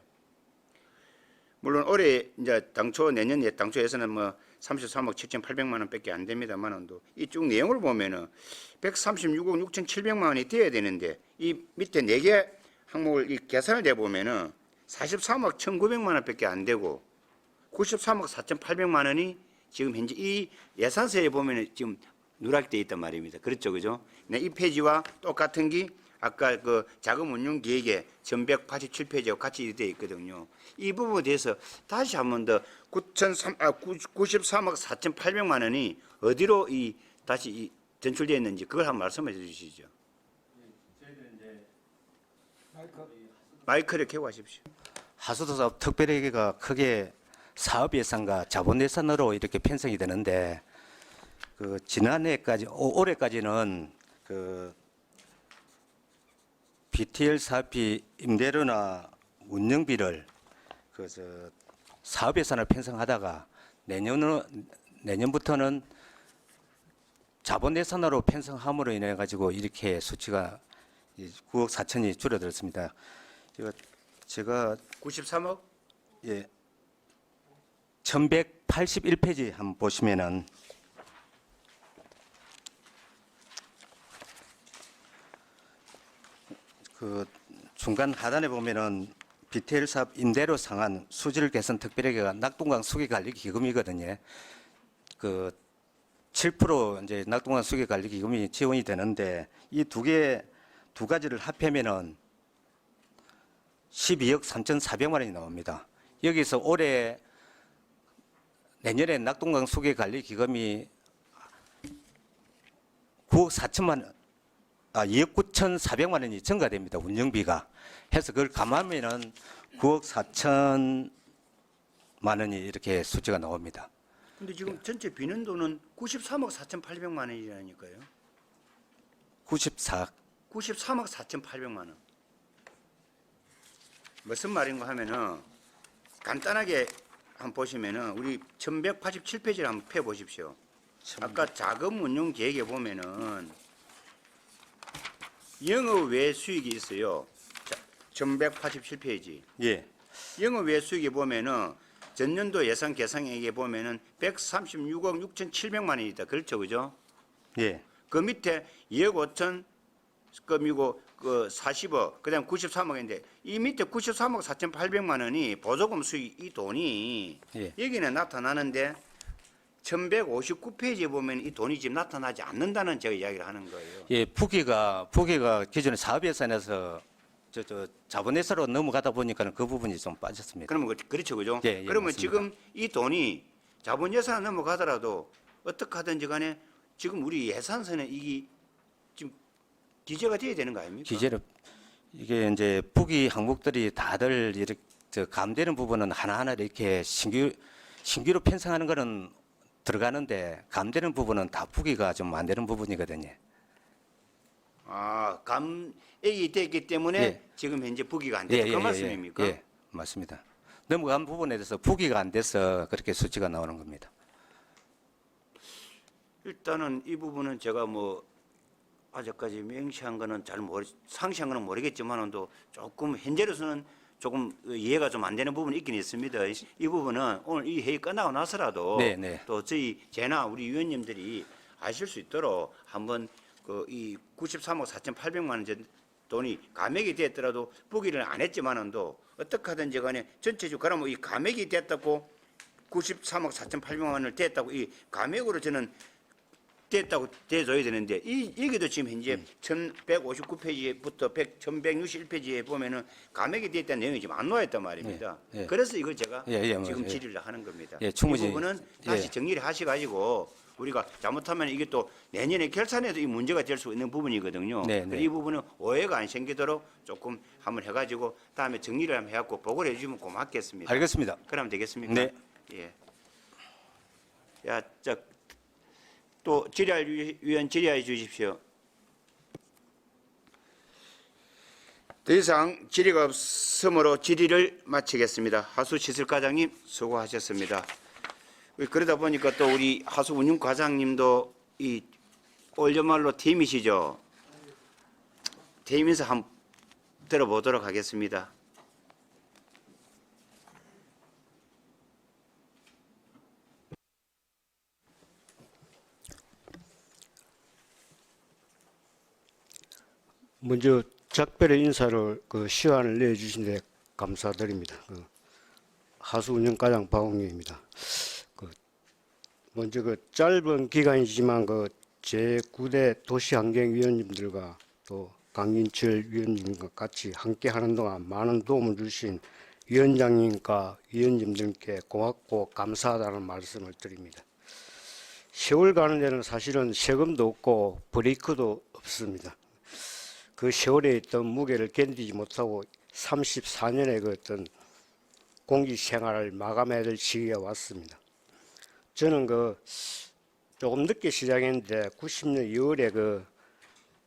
물론 올해 이제 당초 예산은 뭐 33억 7,800만 원밖에 안 됩니다만도 이 쭉 내용을 보면은 136억 6,700만 원이 되어야 되는데 이 밑에 4개 항목을 이 계산을 해 보면은 43억 1,900만 원밖에 안 되고 93억 4,800만 원이 지금 현재 이 예산서에 보면은 지금 누락되어 있단 말입니다. 그렇죠, 그죠? 네, 이 페이지와 똑같은 게 아까 그 자금 운용 계획에 1187페이지하고 같이 되어 있거든요. 이 부분에 대해서 다시 한 번 더 93억 4,800만 원이 어디로 다시 전출되어 있는지 그걸 한번 말씀해 주시죠. 마이크를 켜고 하십시오. 하수도 사업 특별회계가 크게 사업 예산과 자본 예산으로 이렇게 편성이 되는데 그 지난해까지 올해까지는 그 BTL 사업비 임대료나 운영비를 사업 예산을 편성하다가 내년부터는 자본 예산으로 편성함으로 인해 가지고 이렇게 수치가 9억 4천이 줄어들었습니다. 제가 93억? 예 1181페이지 한번 보시면은 그 중간 하단에 보면은 비테일 사업 임대료 상한 수질 개선 특별회계가 낙동강 수계 관리 기금이거든요. 그 7% 이제 낙동강 수계 관리 기금이 지원이 되는데 이 두 가지를 합하면은 12억 3,400만 원이 나옵니다. 여기서 올해 내년에 낙동강 수계 관리 기금이 9억 4천만 원, 2억 9,400만 원이 증가됩니다. 운영비가. 해서 그걸 감하면은 9억 4천만 원이 이렇게 수치가 나옵니다. 근데 지금 전체 비는 돈은 93억 4,800만 원이라니까요. 94. 93억 4,800만 원. 무슨 말인가 하면은 간단하게 한번 보시면은 우리 1187페이지를 한번 펴 보십시오. 아까 자금 운용 계획에 보면은 영업 외 수익이 있어요. 자, 1187페이지. 예. 영업 외 수익에 보면은 전년도 예산 계상액에 보면은 136억 6,700만 원이다. 그렇죠, 그죠? 예. 그 밑에 2억 5천 금이고 그 40억, 그다음 93억인데 이 밑에 93억 4,800만 원이 보조금 수익 이 돈이 예. 여기는 나타나는데 1159페이지에 보면 이 돈이 지금 나타나지 않는다는 제가 이야기를 하는 거예요. 예, 부기가 기존에 사업 예산에서 저 자본 예산으로 넘어가다 보니까는 그 부분이 좀 빠졌습니다. 그러면 그렇죠, 그죠? 예, 예, 그러면 맞습니다. 지금 이 돈이 자본 예산 넘어가더라도 어떻게 하든지 간에 지금 우리 예산서는 이게 지금 기재가 돼야 되는 거 아닙니까? 기재를 이게 이제 부기 항목들이 다들 이렇게 감되는 부분은 하나하나 이렇게 신규로 편성하는 거는 들어가는데 감되는 부분은 다 부기가 좀 안 되는 부분이거든요. 아, 감액이 됐기 때문에 예. 지금 현재 부기가 안 됐다. 그 말씀입니까? 예, 맞습니다. 넘어간 부분에 대해서 부기가 안 돼서 그렇게 수치가 나오는 겁니다. 일단은 이 부분은 제가 뭐 아직까지 명시한 거는 상시한 거는 모르겠지만도 조금 현재로서는 조금 이해가 좀 안 되는 부분이 있긴 있습니다. 이 부분은 오늘 이 회의 끝나고 나서라도 네, 네. 또 저희 제나 우리 위원님들이 아실 수 있도록 한번 그 이 93억 4,800만 원 돈이 감액이 됐더라도 부기를 안 했지만도 어떻게 하든지 간에 전체적으로 그러면 이 감액이 됐다고 93억 4,800만 원을 됐다고 이 감액으로 저는 됐다고 돼줘야 되는데 여기도 지금 현재 1159페이지부터 1161페이지에 보면은 감액이 됐다는 내용이 지금 안 나와 있단 말입니다. 예, 예. 그래서 이걸 제가 예, 지금 예. 질의를 하는 겁니다. 예, 충분히, 이 부분은 다시 예. 정리를 하셔가지고 우리가 잘못하면 이게 또 내년에 결산에도 이 문제가 될 수 있는 부분이거든요. 네, 그래서 네. 이 부분은 오해가 안 생기도록 조금 한번 해가지고 다음에 정리를 한번 해갖고 보고를 해주면 고맙겠습니다. 알겠습니다. 그러면 되겠습니까? 네. 예. 야, 또 질의할 위원 질의해 주십시오. 더 이상 질의가 없으므로 질의를 마치겠습니다. 하수시설과장님 수고하셨습니다. 그러다 보니까 또 우리 하수운영과장님도 이 올 연말로 퇴임이시죠? 퇴임에서 한번 들어보도록 하겠습니다. 먼저 작별의 인사를 시간을 내주신 데 감사드립니다. 하수운영과장 박홍규입니다. 먼저 짧은 기간이지만 제9대 도시환경위원님들과 또 강인철 위원님과 같이 함께하는 동안 많은 도움을 주신 위원장님과 위원님들께 고맙고 감사하다는 말씀을 드립니다. 세월 가는 데는 사실은 세금도 없고 브레이크도 없습니다. 그 세월에 있던 무게를 견디지 못하고 34년의 그 어떤 공직 생활을 마감해야 될 시기가 왔습니다. 저는 조금 늦게 시작했는데 90년 2월에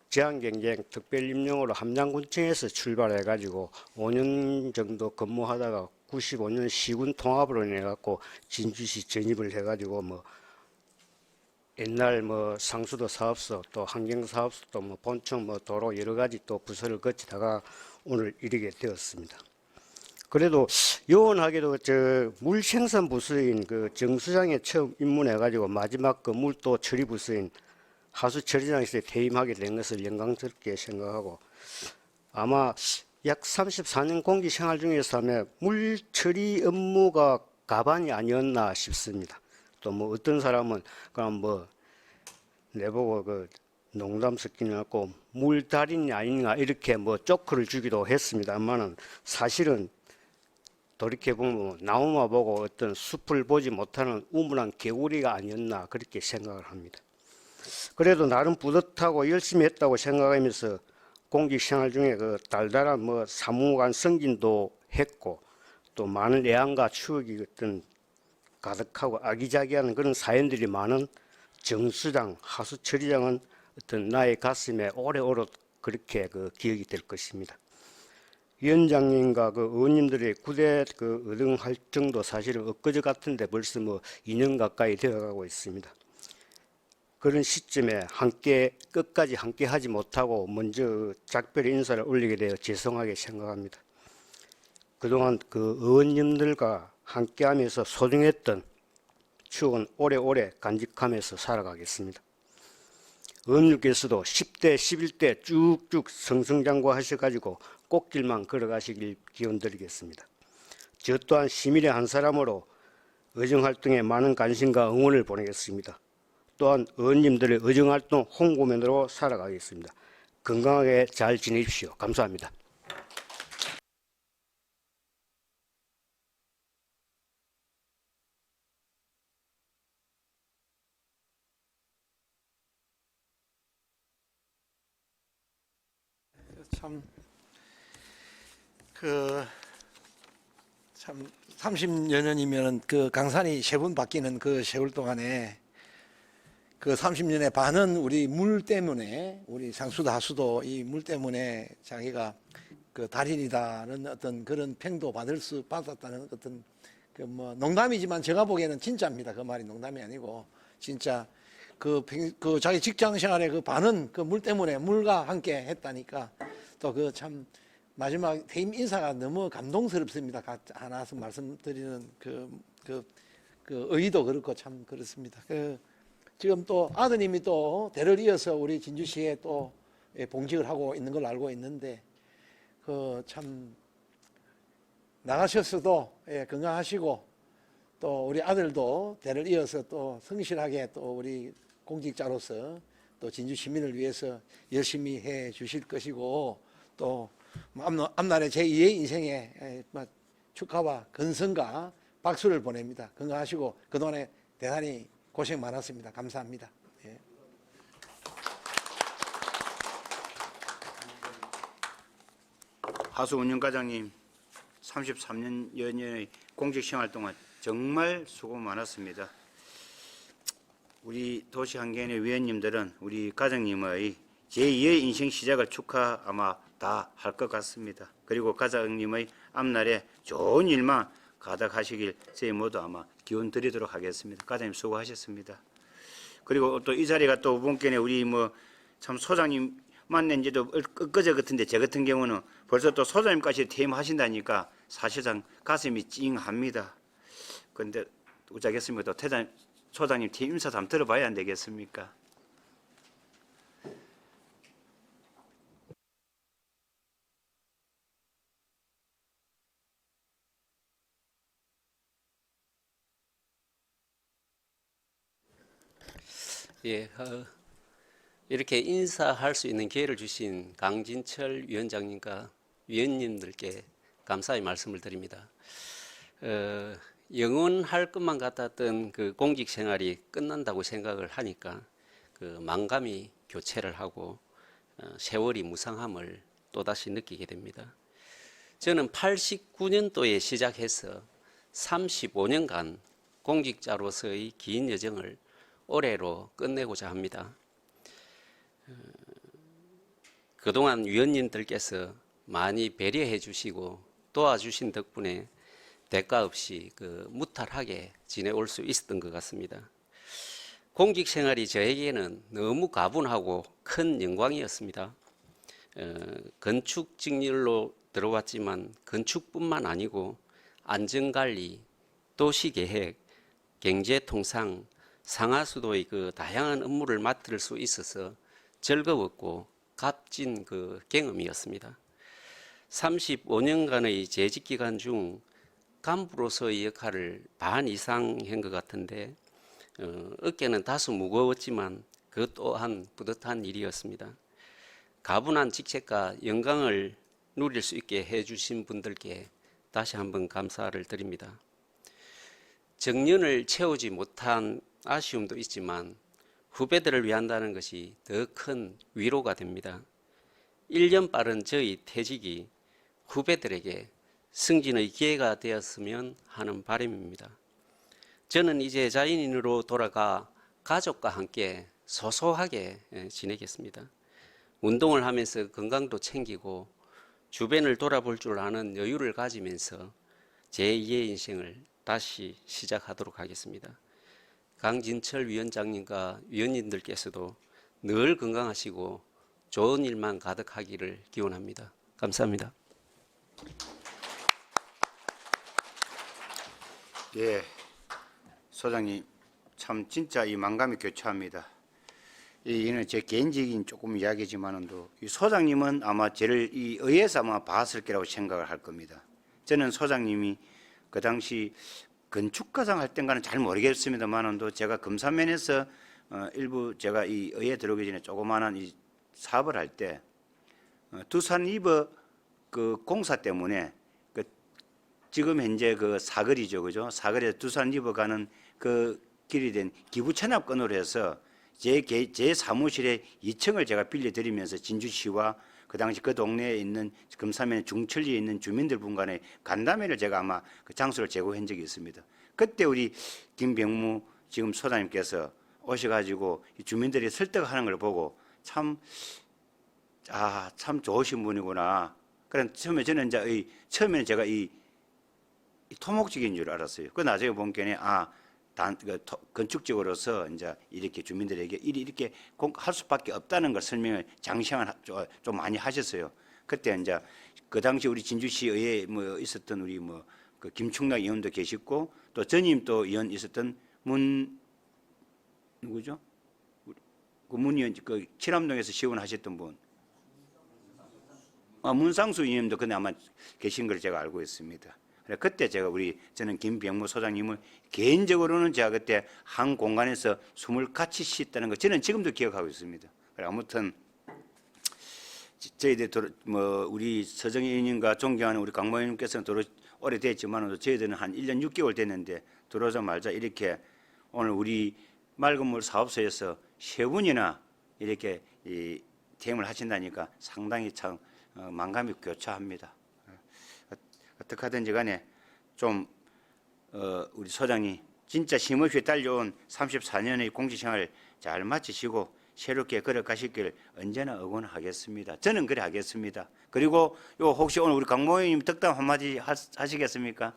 제한경쟁 특별임용으로 함양군청에서 출발해가지고 5년 정도 근무하다가 95년 시군 통합으로 인해 갖고 진주시 전입을 해가지고 뭐 옛날 뭐 상수도 사업소 또 환경 사업소 또 뭐 본청 뭐 도로 여러 가지 또 부서를 거치다가 오늘 이르게 되었습니다. 그래도 요원하게도 저 물생산 부서인 그 정수장에 처음 입문해가지고 마지막 그 물도 처리 부서인 하수처리장에서 퇴임하게 된 것을 영광스럽게 생각하고 아마 약 34년 공직 생활 중에서 하면 물 처리 업무가 가반이 아니었나 싶습니다. 또 뭐 어떤 사람은 그냥 뭐 내보고 그 농담 섞이는 갖고 물달인이 아닌가 이렇게 뭐 쪼크를 주기도 했습니다만은 사실은 돌이켜보면 나무만 보고 어떤 숲을 보지 못하는 우물한 개구리가 아니었나 그렇게 생각을 합니다. 그래도 나름 뿌듯하고 열심히 했다고 생각하면서 공직 생활 중에 그 달달한 뭐 사무관 승진도 했고 또 많은 애환과 추억이 어떤 가득하고 아기자기한 그런 사연들이 많은 정수장, 하수처리장은 어떤 나의 가슴에 오래오래 그렇게 그 기억이 될 것입니다. 위원장님과 그 의원님들의 구대 그 의등 활동도 사실은 엊그제 같은데 벌써 뭐 2년 가까이 되어가고 있습니다. 그런 시점에 함께 끝까지 함께 하지 못하고 먼저 작별 인사를 올리게 되어 죄송하게 생각합니다. 그동안 그 의원님들과 함께하면서 소중했던 추억은 오래오래 간직하면서 살아가겠습니다. 의원님께서도 10대, 11대 쭉쭉 승승장구하셔가지고 꽃길만 걸어가시길 기원드리겠습니다. 저 또한 시민의 한 사람으로 의정활동에 많은 관심과 응원을 보내겠습니다. 또한 의원님들의 의정활동 홍보맨으로 살아가겠습니다. 건강하게 잘 지내십시오. 감사합니다. 참 30여 년이면 그 강산이 세 번 바뀌는 그 세월 동안에 그 30년의 반은 우리 물 때문에 우리 상수도 하수도 이 물 때문에 자기가 그 달인이다는 어떤 그런 평도 받았다는 어떤 그 뭐 농담이지만 제가 보기에는 진짜입니다. 그 말이 농담이 아니고 진짜 그 자기 직장 생활의 그 반은 그 물 때문에 물과 함께 했다니까 또 그 참 마지막 퇴임 인사가 너무 감동스럽습니다. 하나서 말씀드리는 그 의의도 그렇고 참 그렇습니다. 지금 또 아드님이 또 대를 이어서 우리 진주시에 또 봉직을 하고 있는 걸 알고 있는데 그 참 나가셨어도 건강하시고 또 우리 아들도 대를 이어서 또 성실하게 또 우리 공직자로서 또 진주 시민을 위해서 열심히 해 주실 것이고 또 앞날의 제2의 인생에 축하와 건승과 박수를 보냅니다. 건강하시고 그동안에 대단히 고생 많았습니다. 감사합니다. 예. 하수 운영과장님 33년여의 공직 생활 동안 정말 수고 많았습니다. 우리 도시환경의 위원님들은 우리 과장님의 제2의 인생 시작을 축하 아마 다 할 것 같습니다. 그리고 과장님의 앞날에 좋은 일만 가득하시길 저희 모두 아마 기원 드리도록 하겠습니다. 과장님 수고하셨습니다. 그리고 또 이 자리가 또 이번께 우리 뭐 참 소장님 만난 지도 엊그제 같은데 제 같은 경우는 벌써 또 소장님까지 퇴임하신다니까 사실상 가슴이 찡합니다. 그런데 어쩌겠습니까? 또 소장님 퇴임 인사도 한번 들어봐야 안 되겠습니까? 예, 이렇게 인사할 수 있는 기회를 주신 강진철 위원장님과 위원님들께 감사의 말씀을 드립니다. 영원할 것만 같았던 그 공직 생활이 끝난다고 생각을 하니까 그 만감이 교체를 하고 세월이 무상함을 또다시 느끼게 됩니다. 저는 89년도에 시작해서 35년간 공직자로서의 긴 여정을 올해로 끝내고자 합니다. 그동안 위원님들께서 많이 배려해 주시고 도와주신 덕분에 대가 없이 무탈하게 지내올 수 있었던 것 같습니다. 공직 생활이 저에게는 너무 가분하고 큰 영광이었습니다. 건축 직렬로 들어왔지만 건축뿐만 아니고 안전관리, 도시계획, 경제통상, 상하수도의 다양한 업무를 맡을 수 있어서 즐거웠고 값진 경험이었습니다. 35년간의 재직 기간 중 간부로서의 역할을 반 이상 한 것 같은데 어깨는 다소 무거웠지만 그 또한 뿌듯한 일이었습니다. 가분한 직책과 영광을 누릴 수 있게 해주신 분들께 다시 한번 감사를 드립니다. 정년을 채우지 못한 아쉬움도 있지만 후배들을 위한다는 것이 더 큰 위로가 됩니다. 1년 빠른 저희 퇴직이 후배들에게 승진의 기회가 되었으면 하는 바람입니다. 저는 이제 자연인으로 돌아가 가족과 함께 소소하게 지내겠습니다. 운동을 하면서 건강도 챙기고 주변을 돌아볼 줄 아는 여유를 가지면서 제2의 인생을 다시 시작하도록 하겠습니다. 강진철 위원장님과 위원님들께서도 늘 건강하시고 좋은 일만 가득하기를 기원합니다. 감사합니다. 예, 소장님 참 진짜 이 만감이 교차합니다. 이는 제 개인적인 조금 이야기지만은도 이 소장님은 아마 저를 이 의회에서 아마 봤을 거라고 생각을 할 겁니다. 저는 소장님이 그 당시 건축가상 할 때인가는 잘 모르겠습니다만은도 제가 금사면에서 일부 제가 이 의회 들어오기 전에 조그마한 이 사업을 할 때 두산 리버 공사 때문에 지금 현재 사거리죠, 그죠? 사거리에서 두산 리버 가는 길이 된 기부천합건으로 해서 제 사무실에 2층을 제가 빌려드리면서 진주시와 그 당시 그 동네에 있는 금사면 중천리에 있는 주민들 분간의 간담회를 제가 아마 그 장소를 제공한 적이 있습니다. 그때 우리 김병무 지금 소장님께서 오셔가지고 이 주민들이 설득하는 걸 보고 참 좋으신 분이구나. 그런 처음에 저는 이제 처음에는 제가 이 토목적인 줄 알았어요. 그 나중에 본 게는 건축적으로서 이제 이렇게 주민들에게 이렇게 할 수밖에 없다는 걸 설명을 장시간 좀 많이 하셨어요. 그때 이제 그 당시 우리 진주시 의회에 있었던 우리 김충락 의원도 계시고 또 전임 또 의원 있었던 누구죠? 문 의원 칠암동에서 시원하셨던 분. 문상수 의원도 그때 아마 계신 걸 제가 알고 있습니다. 그때 저는 김병무 소장님을 개인적으로는 제가 그때 한 공간에서 숨을 같이 쉬었다는 거 저는 지금도 기억하고 있습니다. 아무튼 저희들 우리 서정희 의원님과 존경하는 우리 강모 의원님께서는 오래됐지만 저희들은 한 1년 6개월 됐는데 들어오자마자 이렇게 오늘 우리 맑은물 사업소에서 3분이나 이렇게 퇴임을 하신다니까 상당히 참 만감이 교차합니다. 어떻게 하든지 간에 좀 우리 소장이 진짜 힘없이 달려온 34년의 공직생활을 잘 마치시고 새롭게 걸어가시길 언제나 응원하겠습니다. 저는 그래 하겠습니다. 그리고 혹시 오늘 우리 강모 의원님 덕담 한마디 하시겠습니까?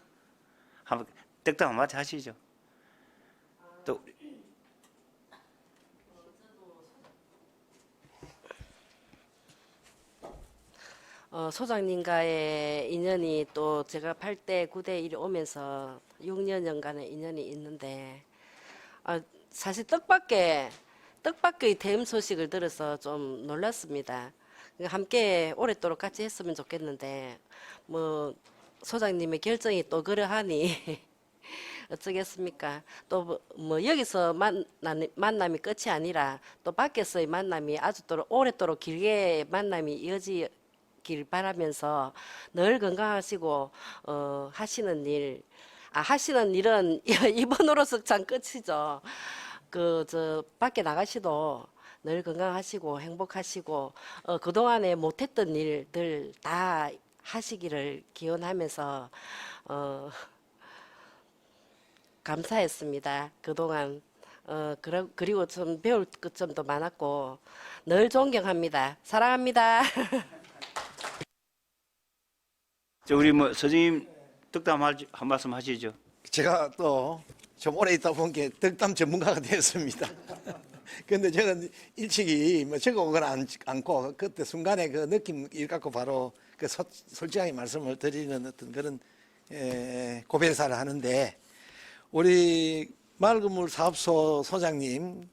덕담 한마디 하시죠. 또 소장님과의 인연이 또 제가 8대 9대 1이 오면서 6년 연간의 인연이 있는데 사실 뜻밖의 퇴임 소식을 들어서 좀 놀랐습니다. 함께 오랫도록 같이 했으면 좋겠는데 소장님의 결정이 또 그러하니 어쩌겠습니까? 또 여기서 만남이 끝이 아니라 또 밖에서의 만남이 아주 또 오랫도록 길게 만남이 이어지길 바라면서 늘 건강하시고 하시는 일은 이번으로서 참 끝이죠. 밖에 나가시도 늘 건강하시고 행복하시고 그동안에 못했던 일들 다 하시기를 기원하면서 감사했습니다. 그동안 그리고 좀 배울 점도 많았고 늘 존경합니다. 사랑합니다. 저 우리 뭐 선생님 덕담 한 말씀 하시죠. 제가 또 좀 오래 있다 보니까 덕담 전문가가 되었습니다. 근데 저는 일찍이 뭐 적어오거나 않고 그때 순간에 그 느낌 일 갖고 바로 그 솔직하게 말씀을 드리는 어떤 그런 고별사를 하는데, 우리 마을건물 사업소 소장님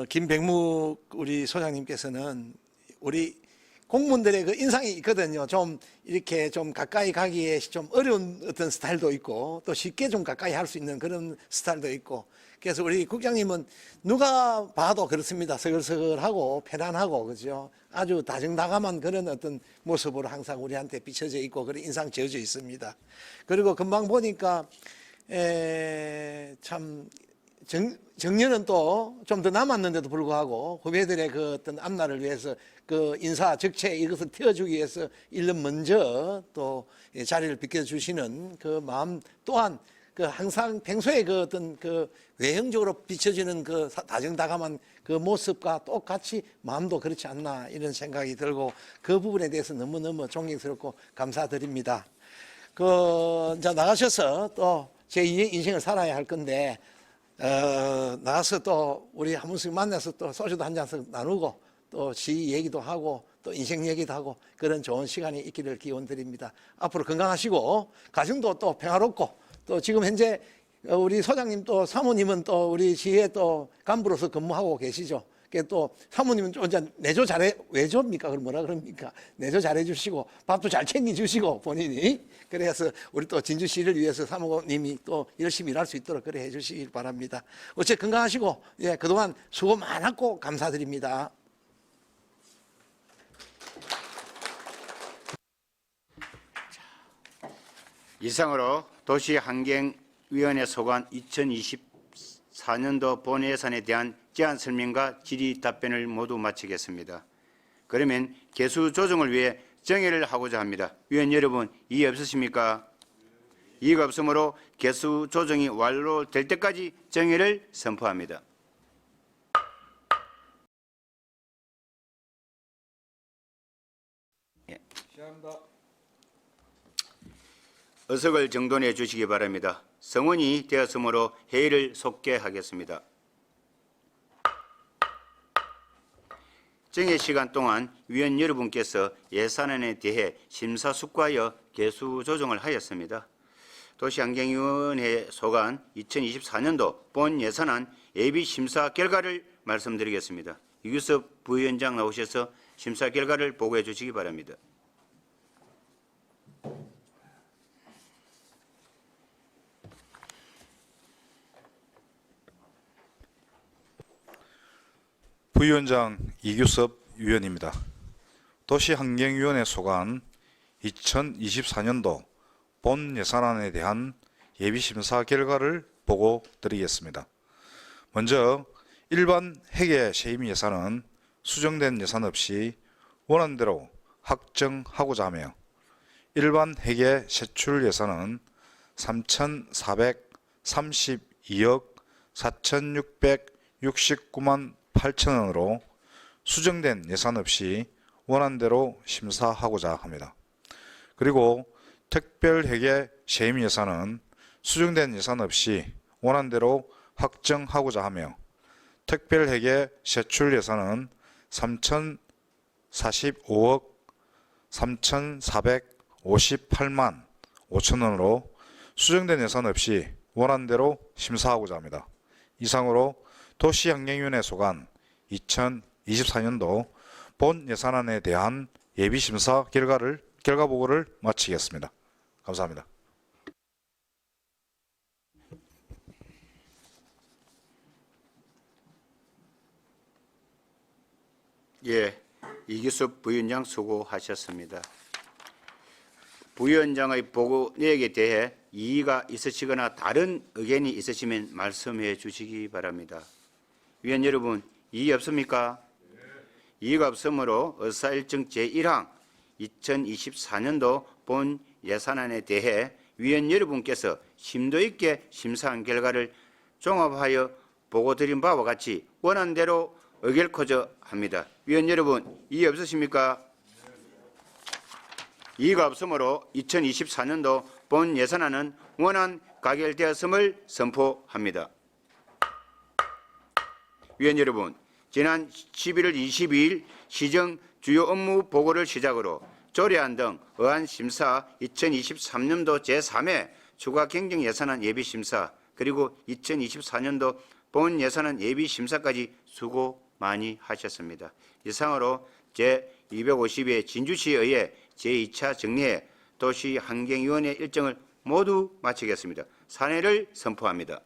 김백묵 우리 소장님께서는 우리 공무원들의 그 인상이 있거든요. 좀 이렇게 좀 가까이 가기에 좀 어려운 어떤 스타일도 있고 또 쉽게 좀 가까이 할 수 있는 그런 스타일도 있고, 그래서 우리 국장님은 누가 봐도 그렇습니다. 서글서글하고 편안하고, 그죠? 아주 다정다감한 그런 어떤 모습으로 항상 우리한테 비춰져 있고 그런 인상 지어져 있습니다. 그리고 금방 보니까 참 정년은 또 좀 더 남았는데도 불구하고 후배들의 그 어떤 앞날을 위해서 그 인사 적체 이것을 틔워주기 위해서 1년 먼저 또 자리를 비켜주시는 그 마음 또한 그 항상 평소에 그 어떤 그 외형적으로 비춰지는 그 다정다감한 그 모습과 똑같이 마음도 그렇지 않나 이런 생각이 들고, 그 부분에 대해서 너무너무 존경스럽고 감사드립니다. 이제 나가셔서 또 제 2의 인생을 살아야 할 건데, 나가서 또 우리 한 번씩 만나서 또 소주도 한 잔씩 나누고 또 시 얘기도 하고 또 인생 얘기도 하고 그런 좋은 시간이 있기를 기원드립니다. 앞으로 건강하시고 가정도 또 평화롭고, 또 지금 현재 우리 소장님 또 사모님은 또 우리 시에 또 간부로서 근무하고 계시죠. 또 사모님은 좀 이제 내조 잘해, 외조입니까? 그럼 뭐라 그럽니까? 내조 잘해 주시고 밥도 잘 챙겨 주시고 본인이. 그래서 우리 또 진주시를 위해서 사모님이 또 열심히 일할 수 있도록 그래 해 주시길 바랍니다. 어째 건강하시고, 예, 그동안 수고 많았고 감사드립니다. 이상으로 도시환경위원회 소관 2024년도 본예산에 대한 제안 설명과 질의 답변을 모두 마치겠습니다. 그러면 개수 조정을 위해 정회를 하고자 합니다. 위원 여러분, 이해 없으십니까? 이의가 없으므로 개수 조정이 완료될 때까지 정회를 선포합니다. 의석을 정돈해 주시기 바랍니다. 성원이 되었으므로 회의를 속개하겠습니다. 정회 시간 동안 위원 여러분께서 예산안에 대해 심사숙고하여 개수 조정을 하였습니다. 도시환경위원회 소관 2024년도 본 예산안 예비 심사 결과를 말씀드리겠습니다. 이규섭 부위원장 나오셔서 심사 결과를 보고해 주시기 바랍니다. 부위원장 이규섭 위원입니다. 도시환경위원회 소관 2024년도 본 예산안에 대한 예비심사 결과를 보고 드리겠습니다. 먼저 일반 회계 세임 예산은 수정된 예산 없이 원안대로 확정하고자 하며, 일반 회계 세출 예산은 3,432억 4,669만 8천원으로 수정된 예산 없이 원안대로 심사하고자 합니다. 그리고 특별회계 세임 예산은 수정된 예산 없이 원안대로 확정하고자 하며, 특별회계 세출 예산은 3,045억 3,458만 5천원으로 수정된 예산 없이 원안대로 심사하고자 합니다. 이상으로 도시환경위원회 소관 2024년도 본 예산안에 대한 예비심사 결과 보고를 마치겠습니다. 감사합니다. 예, 이규섭 부위원장 수고하셨습니다. 부위원장의 보고 내역에 대해 이의가 있으시거나 다른 의견이 있으시면 말씀해 주시기 바랍니다. 위원 여러분, 이의 없습니까? 이의가 없으므로 의사일정 제1항 2024년도 본 예산안에 대해 위원 여러분께서 심도 있게 심사한 결과를 종합하여 보고 드린 바와 같이 원안대로 의결코저 합니다. 위원 여러분, 이해 없으십니까? 이의가 없으므로 2024년도 본 예산안은 원안 가결되었음을 선포합니다. 위원 여러분, 지난 11월 22일 시정 주요 업무 보고를 시작으로 조례안 등 의안 심사 2023년도 제3회 추가 경정 예산안 예비 심사 그리고 2024년도 본 예산안 예비 심사까지 수고 많이 하셨습니다. 이상으로 제252회 진주시에 의해 제2차 정례 도시환경위원회 일정을 모두 마치겠습니다. 산회를 선포합니다.